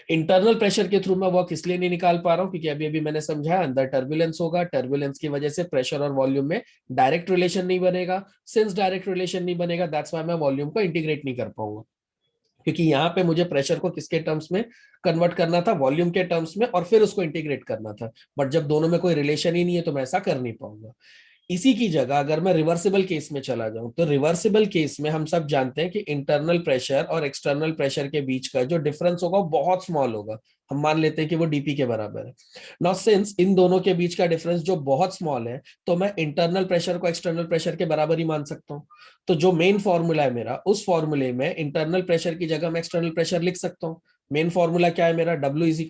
इंटरनल प्रेशर के थ्रू मैं वर्क इसलिए नहीं निकाल पा रहा हूं क्योंकि अभी अभी मैंने समझाया अंदर टर्बुलेंस होगा, टर्बुलेंस की वजह से प्रेशर और वॉल्यूम में डायरेक्ट रिलेशन नहीं बनेगा। सिंस डायरेक्ट रिलेशन नहीं बनेगा दैट्स व्हाई मैं वॉल्यूम को इंटीग्रेट नहीं कर पाऊंगा, क्योंकि यहाँ पे मुझे प्रेशर को किसके टर्म्स में कन्वर्ट करना था? वॉल्यूम के टर्म्स में, और फिर उसको इंटीग्रेट करना था। बट जब दोनों में कोई रिलेशन ही नहीं है तो मैं ऐसा कर नहीं पाऊंगा। इसी की जगह अगर मैं रिवर्सिबल केस में चला जाऊं तो रिवर्सिबल केस में हम सब जानते हैं कि इंटरनल प्रेशर और एक्सटर्नल प्रेशर के बीच का जो डिफरेंस होगा वो बहुत स्मॉल होगा। हम मान लेते हैं कि वो डीपी के बराबर है। नाउ सिंस इन दोनों के बीच का डिफरेंस जो बहुत स्मॉल है तो मैं इंटरनल प्रेशर को एक्सटर्नल प्रेशर के बराबर ही मान सकता हूँ। तो जो मेन फॉर्मूला है मेरा उस फॉर्मूले में इंटरनल प्रेशर की जगह मैं एक्सटर्नल प्रेशर लिख सकता हूँ। मेन फॉर्मूला क्या है मेरा? W is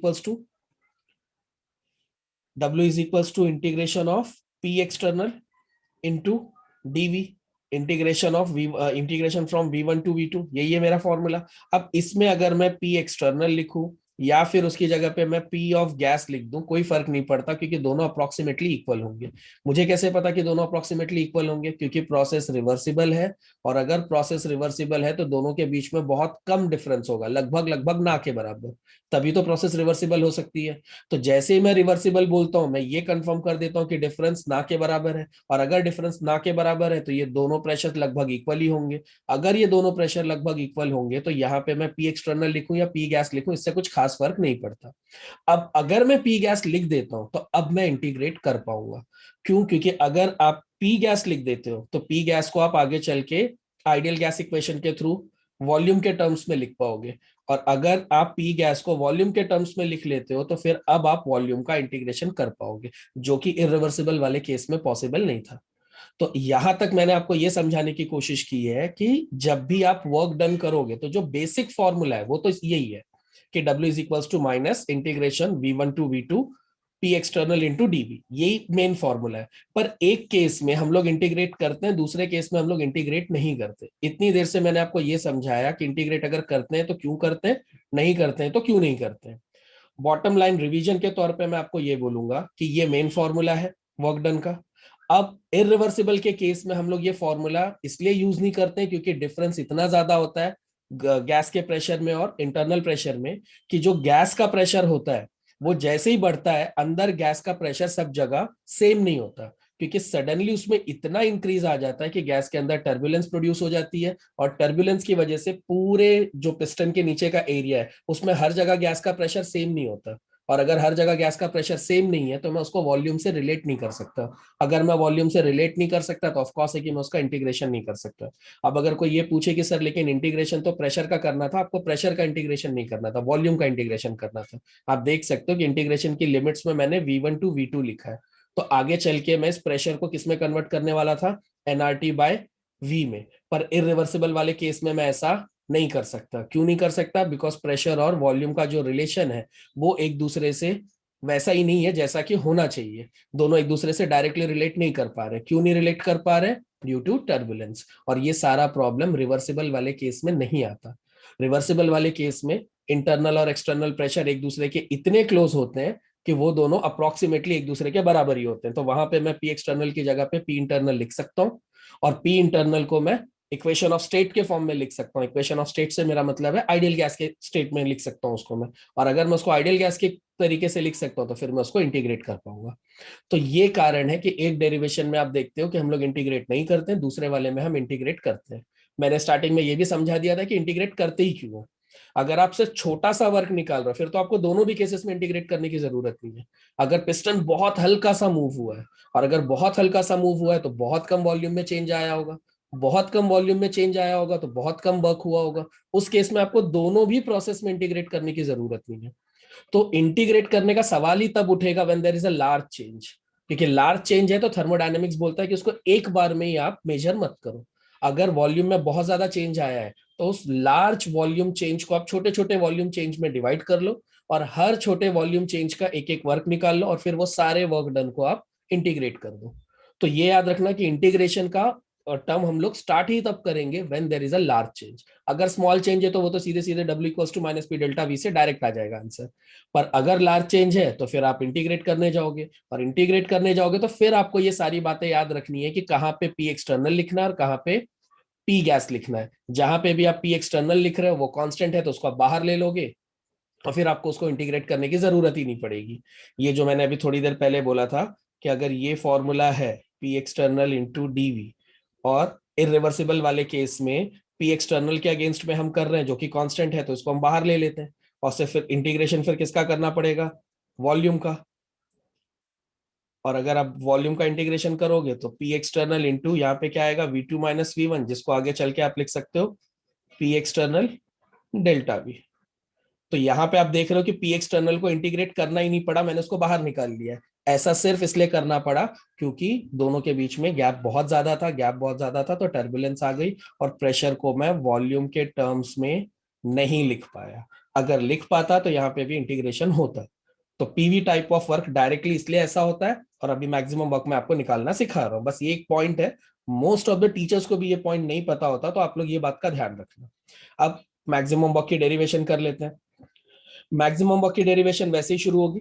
equals to integration of P external into dV, integration of V integration from V1 to V2, यही है मेरा फॉर्मूला। अब इसमें अगर मैं P एक्सटर्नल लिखूं या फिर उसकी जगह पे मैं P ऑफ गैस लिख दूं कोई फर्क नहीं पड़ता क्योंकि दोनों अप्रोक्सीमेटली इक्वल होंगे। मुझे कैसे पता कि दोनों अप्रोक्सीमेटली इक्वल होंगे? क्योंकि प्रोसेस रिवर्सिबल है, और अगर प्रोसेस रिवर्सिबल है तो दोनों के बीच में बहुत कम डिफरेंस होगा, लगभग लगभग ना के बराबर, तभी तो प्रोसेस रिवर्सिबल हो सकती है। तो जैसे ही मैं रिवर्सिबल बोलता हूं मैं ये कंफर्म कर देता हूं कि डिफरेंस ना के बराबर है, और अगर डिफरेंस ना के बराबर है तो ये दोनों प्रेशर लगभग इक्वल ही होंगे। अगर ये दोनों प्रेशर लगभग इक्वल होंगे तो यहाँ पे मैं पी एक्सटर्नल लिखूं या पी गैस लिखूं इससे कुछ खास फर्क नहीं पड़ता। अब अगर मैं पी गैस लिख देता हूं तो अब मैं इंटीग्रेट कर पाऊंगा। क्यों? क्योंकि अगर आप पी गैस लिख देते हो तो पी गैस को आप आगे चल के आइडियल गैस इक्वेशन के थ्रू वॉल्यूम के टर्म्स में लिख पाओगे, और अगर आप पी गैस को वॉल्यूम के टर्म्स में लिख लेते हो तो फिर अब आप वॉल्यूम का इंटीग्रेशन कर पाओगे, जो कि इरिवर्सिबल वाले केस में पॉसिबल नहीं था। तो यहां तक मैंने आपको यह समझाने की कोशिश की है कि जब भी आप वर्क डन करोगे तो जो बेसिक फॉर्मूला है वो तो यही है कि W is equals to minus integration V1 to V2 P external into dV, यही मेन फॉर्मूला है। पर एक केस में हम लोग इंटीग्रेट करते हैं, दूसरे केस में हम लोग इंटीग्रेट नहीं करते। इतनी देर से मैंने आपको ये समझाया कि इंटीग्रेट अगर करते हैं तो क्यों करते हैं, नहीं करते हैं तो क्यों नहीं करते हैं। बॉटम लाइन रिवीजन के तौर पे मैं आपको ये बोलूंगा कि ये मेन फॉर्मूला है वर्क डन का। अब इरिवर्सिबल के केस में हम लोग ये फॉर्मूला इसलिए यूज नहीं करते क्योंकि डिफरेंस इतना ज्यादा होता है गैस के प्रेशर में और इंटरनल प्रेशर में, कि जो गैस का प्रेशर होता है वो जैसे ही बढ़ता है, अंदर गैस का प्रेशर सब जगह सेम नहीं होता, क्योंकि सडनली उसमें इतना इंक्रीज आ जाता है कि गैस के अंदर टर्बुलेंस प्रोड्यूस हो जाती है, और टर्बुलेंस की वजह से पूरे जो पिस्टन के नीचे का एरिया है उसमें हर जगह गैस का प्रेशर सेम नहीं होता। और अगर हर जगह गैस का प्रेशर सेम नहीं है तो मैं उसको वॉल्यूम से रिलेट नहीं कर सकता। अगर मैं वॉल्यूम से रिलेट नहीं कर सकता तो ऑफकोर्स है कि मैं उसका इंटीग्रेशन नहीं कर सकता। अब अगर कोई ये पूछे कि सर लेकिन इंटीग्रेशन तो प्रेशर का करना था, आपको प्रेशर का इंटीग्रेशन नहीं करना था, वॉल्यूम का इंटीग्रेशन करना था। आप देख सकते हो कि इंटीग्रेशन की लिमिट्स में मैंने V1 टू V2 लिखा है। तो आगे चल के मैं इस प्रेशर को किसमें कन्वर्ट करने वाला था, एनआरटी बाय वी में। पर इरिवर्सिबल वाले केस में मैं ऐसा नहीं कर सकता। क्यों नहीं कर सकता? बिकॉज प्रेशर और वॉल्यूम का जो रिलेशन है वो एक दूसरे से वैसा ही नहीं है जैसा कि होना चाहिए। दोनों एक दूसरे से डायरेक्टली रिलेट नहीं कर पा रहे। क्यों नहीं रिलेट कर पा रहे? Due to turbulence. और ये सारा प्रॉब्लम रिवर्सिबल वाले केस में नहीं आता। रिवर्सिबल वाले केस में इंटरनल और एक्सटर्नल प्रेशर एक दूसरे के इतने क्लोज होते हैं कि वो दोनों अप्रोक्सीमेटली एक दूसरे के बराबर ही होते हैं। तो वहां पे मैं पी एक्सटर्नल की जगह पे पी इंटरनल लिख सकता हूँ, और पी इंटरनल को मैं इक्वेशन ऑफ स्टेट के फॉर्म में लिख सकता हूँ। इक्वेशन ऑफ स्टेट से मेरा मतलब है आइडियल गैस के स्टेट में लिख सकता हूँ उसको मैं। और अगर मैं उसको आइडियल गैस के तरीके से लिख सकता हूँ तो फिर मैं उसको इंटीग्रेट कर पाऊंगा। तो ये कारण है कि एक डेरिवेशन में आप देखते हो कि हम लोग इंटीग्रेट नहीं करते हैं, दूसरे वाले में हम इंटीग्रेट करते हैं। मैंने स्टार्टिंग में ये भी समझा दिया था कि इंटीग्रेट करते ही क्यों हो। अगर आप सिर्फ छोटा सा वर्क निकाल रहे हो फिर तो आपको दोनों भी केसेस में इंटीग्रेट करने की जरूरत नहीं है। अगर पिस्टन बहुत हल्का सा मूव हुआ है, और अगर बहुत हल्का सा मूव हुआ है तो बहुत कम वॉल्यूम में चेंज आया होगा, बहुत कम वॉल्यूम में चेंज आया होगा तो बहुत कम वर्क हुआ होगा। उस केस में आपको दोनों भी प्रोसेस में इंटीग्रेट करने की जरूरत नहीं है। तो इंटीग्रेट करने का सवाल ही तब उठेगा when there is a large change. क्योंकि लार्ज चेंज है तो थर्मोडायनेमिक्स बोलता है कि उसको एक बार में ही आप मेजर मत करो। अगर वॉल्यूम में बहुत ज्यादा चेंज आया है तो उस लार्ज वॉल्यूम चेंज को आप छोटे छोटे वॉल्यूम चेंज में डिवाइड कर लो, और हर छोटे वॉल्यूम चेंज का एक एक वर्क निकाल लो, और फिर वो सारे वर्क डन को आप इंटीग्रेट कर दो। तो ये याद रखना कि इंटीग्रेशन का टर्म हम लोग स्टार्ट ही तब करेंगे when there is a large change. अगर स्मॉल चेंज है तो वो तो सीधे सीधे W equals to minus P delta V से डायरेक्ट आ जाएगा आंसर। पर अगर लार्ज चेंज है तो फिर आप इंटीग्रेट करने जाओगे, और इंटीग्रेट करने जाओगे तो फिर आपको ये सारी बातें याद रखनी है कि कहाँ पे पी एक्सटर्नल लिखना है और कहाँ पे पी गैस लिखना है। जहां पे भी आप पी एक्सटर्नल लिख रहे हो वो कांस्टेंट है तो उसको आप बाहर ले लोगे, और फिर आपको उसको इंटीग्रेट करने की जरूरत ही नहीं पड़ेगी। ये जो मैंने अभी थोड़ी देर पहले बोला था कि अगर ये फॉर्मूला है पी एक्सटर्नल इंटू डीवी, और इरिवर्सिबल वाले केस में पी एक्सटर्नल के अगेंस्ट में हम कर रहे हैं जो कि कांस्टेंट है, तो इसको हम बाहर ले लेते हैं। और से फिर इंटीग्रेशन फिर किसका करना पड़ेगा? वॉल्यूम का। और अगर आप वॉल्यूम का इंटीग्रेशन करोगे तो पी एक्सटर्नल इंटू यहाँ पे क्या आएगा, V2 माइनस V1, जिसको आगे चल के आप लिख सकते हो पी एक्सटर्नल डेल्टा वी। तो यहाँ पे आप देख रहे हो कि पी एक्सटर्नल को इंटीग्रेट करना ही नहीं पड़ा, मैंने उसको बाहर निकाल लिया है। ऐसा सिर्फ इसलिए करना पड़ा क्योंकि दोनों के बीच में गैप बहुत ज्यादा था, गैप बहुत ज्यादा था तो टर्बुलेंस आ गई, और प्रेशर को मैं वॉल्यूम के टर्म्स में नहीं लिख पाया। अगर लिख पाता तो यहाँ पे भी इंटीग्रेशन होता। तो PV type of work directly इसलिए ऐसा होता है, और अभी मैक्सिमम वर्क में आपको निकालना सिखा रहा हूँ। बस ये एक पॉइंट है, मोस्ट ऑफ द टीचर्स को भी ये पॉइंट नहीं पता होता, तो आप लोग ये बात का ध्यान रखना। अब मैक्सिमम वर्क की डेरिवेशन कर लेते हैं। मैक्सिमम वर्क की डेरिवेशन वैसे ही शुरू होगी।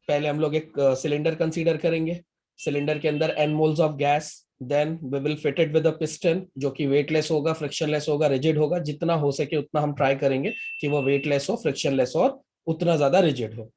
पहले हम लोग एक सिलेंडर कंसीडर करेंगे। सिलेंडर के अंदर n moles of gas, then we will fit it with a piston जो कि वेटलेस होगा, फ्रिक्शनलेस होगा, रिजिड होगा। जितना हो सके उतना हम ट्राई करेंगे कि वो वेटलेस हो, फ्रिक्शनलेस हो, और उतना ज्यादा रिजिड हो।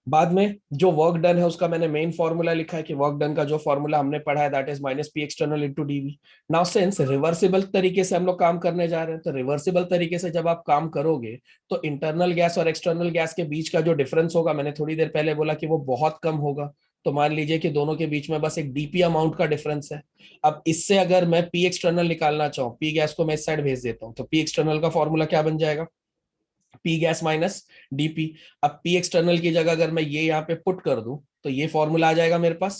बाद में जो वर्क डन है उसका मैंने मेन फॉर्मूला लिखा है कि वर्क डन का जो फॉर्मूला हमने पढ़ा है that is minus P external into dV. Now since reversible तरीके से हम लोग काम करने जा रहे हैं, तो रिवर्सिबल तरीके से जब आप काम करोगे तो इंटरनल गैस और एक्सटर्नल गैस के बीच का जो डिफरेंस होगा, मैंने थोड़ी देर पहले बोला कि वो बहुत कम होगा। तो मान लीजिए कि दोनों के बीच में बस एक डीपी अमाउंट का डिफरेंस है। अब इससे अगर मैं पी एक्सटर्नल निकालना चाहूँ, पी गैस को मैं इस साइड भेज देता हूँ, तो पी एक्सटर्नल का फॉर्मूला क्या बन जाएगा? P gas minus DP. अब पी एक्सटर्नल की जगह अगर मैं ये यहाँ पे पुट कर दूं तो ये फॉर्मूला आ जाएगा मेरे पास।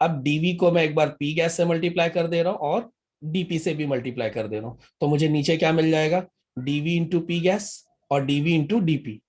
अब डीवी को मैं एक बार पी गैस से मल्टीप्लाई कर दे रहा हूं और डीपी से भी मल्टीप्लाई कर दे रहा हूं, तो मुझे नीचे क्या मिल जाएगा? डीवी इंटू पी गैस और डीवी इंटू डीपी।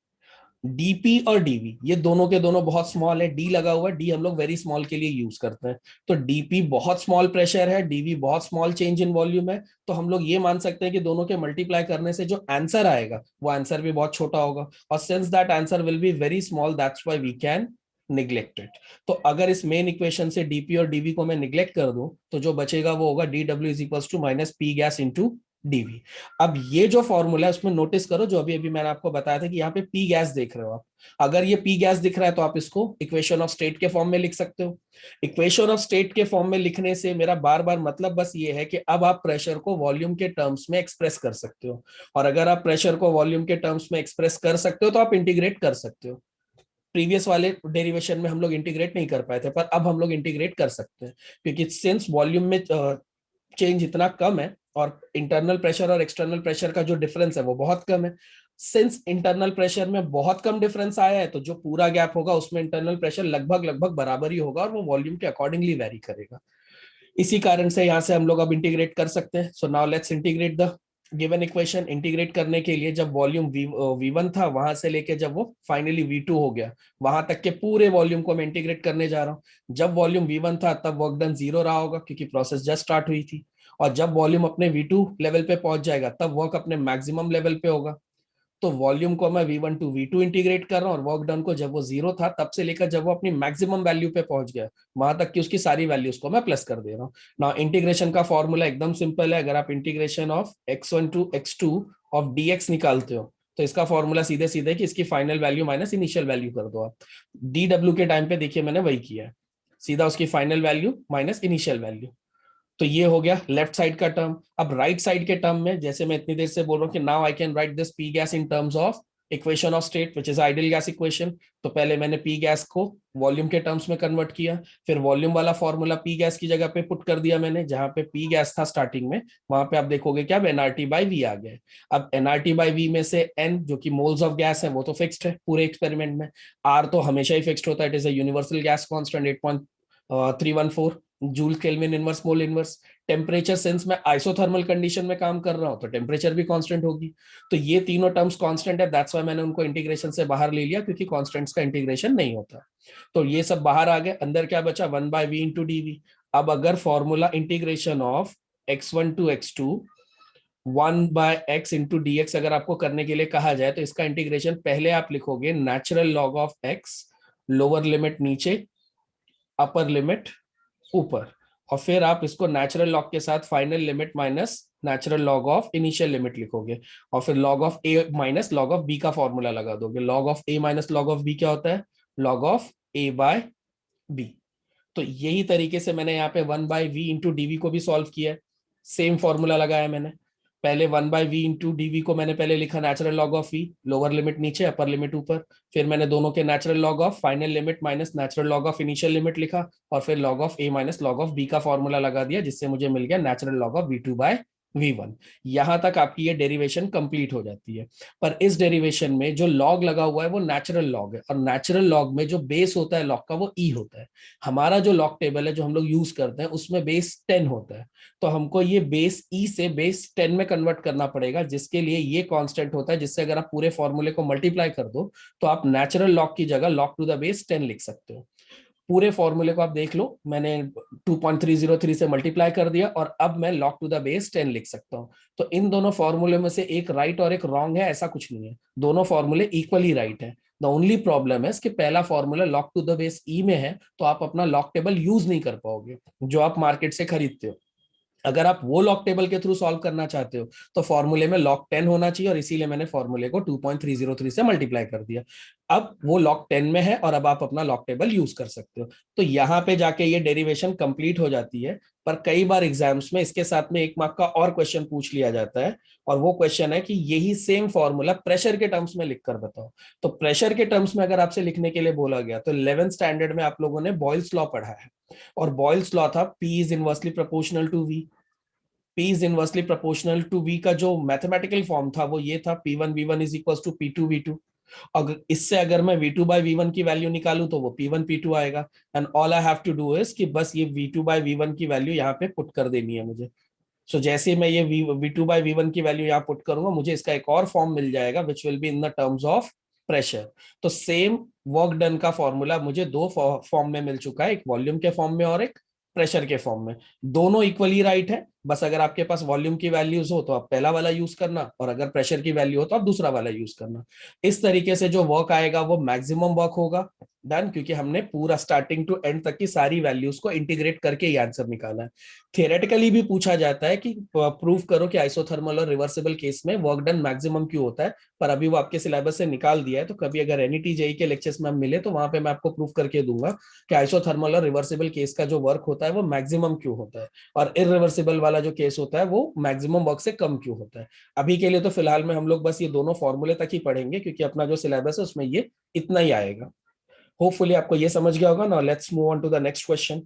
डीपी और डीवी ये दोनों के दोनों बहुत स्मॉल है, डी लगा हुआ है, डी हम लोग वेरी स्मॉल के लिए यूज करते हैं। तो डीपी बहुत स्मॉल प्रेशर है, डीवी बहुत स्मॉल चेंज इन वॉल्यूम है, तो हम लोग ये मान सकते हैं कि दोनों के मल्टीप्लाई करने से जो आंसर आएगा वो आंसर भी बहुत छोटा होगा, और since that answer will be very small that's why we can neglect it. तो अगर इस मेन इक्वेशन से डीपी और डीवी को मैं निग्लेक्ट कर दूं तो जो बचेगा वो होगा d W is equal to minus P gas into dV. अब ये जो फॉर्मूला है उसमें नोटिस करो, जो अभी अभी मैंने आपको बताया था कि यहाँ पे पी गैस देख रहे हो आप, अगर ये पी गैस दिख रहा है तो आप इसको इक्वेशन ऑफ स्टेट के फॉर्म में लिख सकते हो। इक्वेशन ऑफ स्टेट के फॉर्म में लिखने से मेरा बार बार मतलब बस ये है कि अब आप प्रेशर को वॉल्यूम के टर्म्स में एक्सप्रेस कर सकते हो, और अगर आप प्रेशर को वॉल्यूम के टर्म्स में एक्सप्रेस कर सकते हो तो आप इंटीग्रेट कर सकते हो। प्रीवियस वाले डेरिवेशन में हम लोग इंटीग्रेट नहीं कर पाए थे, पर अब हम लोग इंटीग्रेट कर सकते हैं, क्योंकि सिंस वॉल्यूम में चेंज इतना कम है और इंटरनल प्रेशर और एक्सटर्नल प्रेशर का जो डिफरेंस है वो बहुत कम है। सिंस इंटरनल प्रेशर में बहुत कम डिफरेंस आया है तो जो पूरा गैप होगा उसमें इंटरनल प्रेशर लगभग लगभग बराबर ही होगा और वो वॉल्यूम के अकॉर्डिंगली वेरी करेगा। इसी कारण से यहाँ से हम लोग अब इंटीग्रेट कर सकते हैं। So now let's integrate the given equation. Integrate करने के लिए जब वॉल्यूम V1 था वहां से लेके जब वो फाइनली V2 हो गया वहां तक के पूरे वॉल्यूम को मैं इंटीग्रेट करने जा रहा हूँ। जब वॉल्यूम V1 था तब वर्क डन 0 रहा होगा क्योंकि प्रोसेस जस्ट स्टार्ट हुई थी, और जब वॉल्यूम अपने V2 लेवल पे पहुंच जाएगा तब वर्क अपने मैक्सिमम लेवल पे होगा। तो वॉल्यूम को मैं V1 टू V2 इंटीग्रेट कर रहा हूँ, और वर्क डन को जब वो 0 था तब से लेकर जब वो अपनी मैक्सिमम वैल्यू पे पहुंच गया वहां तक की उसकी सारी वैल्यूज को मैं प्लस कर दे रहा हूँ। ना इंटीग्रेशन का फॉर्मूला एकदम सिंपल है। अगर आप integration of x1 to x2 of dx निकालते हो तो इसका फॉर्मूला सीधे सीधे कि इसकी final value minus initial value कर दो आप। डी डब्ल्यू के टाइम पे देखिए मैंने वही किया है, सीधा उसकी final value minus initial value. तो ये हो गया लेफ्ट साइड का टर्म। अब राइट साइड के टर्म में जैसे मैं इतनी देर से बोल रहा हूँ कि now I can write this P gas in terms of equation of state which is ideal gas equation. तो पहले मैंने पी गैस को वॉल्यूम के टर्म्स में कन्वर्ट किया, फिर वॉल्यूम वाला फॉर्मूला पी गैस की जगह पे पुट कर दिया मैंने, जहां पे पी गैस था स्टार्टिंग में वहां पे आप देखोगे क्या एनआरटी बाई वी आ गया। अब एनआरटी बाई वी में से एन जो कि मोल्स ऑफ गैस है वो तो फिक्स्ड है पूरे एक्सपेरिमेंट में, आर तो हमेशा ही फिक्स्ड होता है, it is a universal gas constant 8.314 joule kelvin inverse mole inverse. Temperature sense में आइसोथर्मल कंडीशन में काम कर रहा हूं तो टेम्परेचर भी कांस्टेंट होगी। तो ये तीनों टर्म्स कांस्टेंट है, दैट्स व्हाई मैंने उनको इंटीग्रेशन से बाहर ले लिया, क्योंकि कांस्टेंट्स का इंटीग्रेशन नहीं होता। तो ये सब बाहर आ गए, अंदर क्या बचा 1/v इंटू डीवी। अब अगर formula integration of x1 to x2 1/x into d x अगर आपको करने के लिए कहा जाए तो इसका इंटीग्रेशन पहले आप लिखोगे natural log of x, lower limit नीचे अपर लिमिट ऊपर, और फिर आप इसको नेचुरल लॉग के साथ final limit minus natural log of initial limit लिखोगे, और फिर log of A minus log of B का फॉर्मूला लगा दोगे। Log of A minus log of B क्या होता है? Log of A by B. तो यही तरीके से मैंने यहाँ पे 1/v इंटू डीवी को भी सॉल्व किया है। सेम फॉर्मूला लगाया मैंने, पहले 1/v इंटू डीवी को मैंने पहले लिखा natural log of V, lower limit नीचे अपर लिमिट ऊपर, फिर मैंने दोनों के natural log of final limit minus natural log of initial limit लिखा, और फिर log of A minus log of B का फॉर्मूला लगा दिया, जिससे मुझे मिल गया नेचुरल लॉग ऑफ V2/V1। यहां तक आपकी ये डेरिवेशन कंप्लीट हो जाती है। पर इस डेरिवेशन में जो लॉग लगा हुआ है वो नेचुरल लॉग है, और नेचुरल लॉग में जो बेस होता है लॉग का वो ई होता है। हमारा जो लॉग टेबल है जो हम लोग यूज करते हैं उसमें बेस 10 होता है, तो हमको ये बेस ई से बेस 10 में कन्वर्ट करना पड़ेगा, जिसके लिए ये कांस्टेंट होता है, जिससे अगर आप पूरे फॉर्मूले को मल्टीप्लाई कर दो तो आप नेचुरल लॉग की जगह लॉग टू द बेस 10 लिख सकते हो। पूरे फॉर्मूले को आप देख लो, मैंने 2.303 से मल्टीप्लाई कर दिया और अब मैं लॉग टू द बेस 10 लिख सकता हूं। तो इन दोनों फॉर्मूले में से एक राइट और एक रॉन्ग है ऐसा कुछ नहीं है, दोनों फॉर्मूले इक्वली राइट है। द ओनली प्रॉब्लम है कि पहला formula log to the base e में है तो आप अपना लॉग टेबल यूज नहीं कर पाओगे जो आप मार्केट से खरीदते हो। अगर आप वो लॉग टेबल के थ्रू सॉल्व करना चाहते हो तो फॉर्मूले में लॉग 10 होना चाहिए, और इसीलिए मैंने फॉर्मूले को 2.303 से मल्टीप्लाई कर दिया। अब वो लॉग 10 में है और अब आप अपना लॉग टेबल यूज कर सकते हो। तो यहां पे जाके ये डेरिवेशन कंप्लीट हो जाती है। पर कई बार एग्जाम्स में इसके साथ में 1 मार्क का और क्वेश्चन पूछ लिया जाता है, और वो क्वेश्चन है कि यही सेम फॉर्मूला प्रेशर के टर्म्स में लिखकर बताओ। तो प्रेशर के टर्म्स में अगर आपसे लिखने के लिए बोला गया तो 11th स्टैंडर्ड में आप लोगों ने बॉयल्स लॉ पढ़ा है, और बॉयल्स लॉ था P is inversely proportional to V। P is inversely proportional to V का जो मैथमेटिकल फॉर्म था वो ये था P1 V1 is equal to P2 V2। अगर इससे अगर मैं V2/V1 की वैल्यू निकालूं तो वो P1 P2 आएगा, and all I have to do is कि बस ये V2/V1 की वैल्यू यहाँ पे पुट कर देनी है मुझे। सो जैसे मैं ये V2/V1 की वैल्यू यहाँ पुट करूंगा मुझे इसका एक और फॉर्म मिल जाएगा which will be in the terms of pressure. तो सेम वर्क डन का फॉर्मूला मुझे दो फॉर्म में मिल चुका है, एक वॉल्यूम के फॉर्म में और एक प्रेशर के फॉर्म में। दोनों इक्वली राइट है, बस अगर आपके पास वॉल्यूम की वैल्यूज हो तो आप पहला वाला यूज करना, और अगर प्रेशर की वैल्यू हो तो आप दूसरा वाला यूज करना। इस तरीके से जो वर्क आएगा वो मैक्सिमम वर्क होगा। डन, क्योंकि हमने पूरा स्टार्टिंग टू एंड तक की सारी वैल्यूज को इंटीग्रेट करके ये आंसर निकाला है। थियोरेटिकली भी पूछा जाता है कि प्रूव करो कि आइसोथर्मल और रिवर्सिबल केस में वर्क डन मैक्सिमम क्यों होता है, पर अभी वो आपके सिलेबस से निकाल दिया है। तो कभी अगर एनईटी जेई के लेक्चर्स में हम मिले तो वहां पे मैं आपको प्रूफ करके दूंगा कि आइसोथर्मल और रिवर्सिबल केस का जो वर्क होता है वो मैक्सिमम क्यों होता है, और इरिवर्सिबल वाला जो केस होता है वो मैक्सिमम वर्क से कम क्यों होता है। अभी के लिए तो फिलहाल में हम लोग बस ये दोनों फॉर्मूले तक ही पढ़ेंगे, क्योंकि अपना जो सिलेबस है उसमें ये इतना ही आएगा। होपफुली आपको ये समझ गया होगा ना। Let's move on to the next question.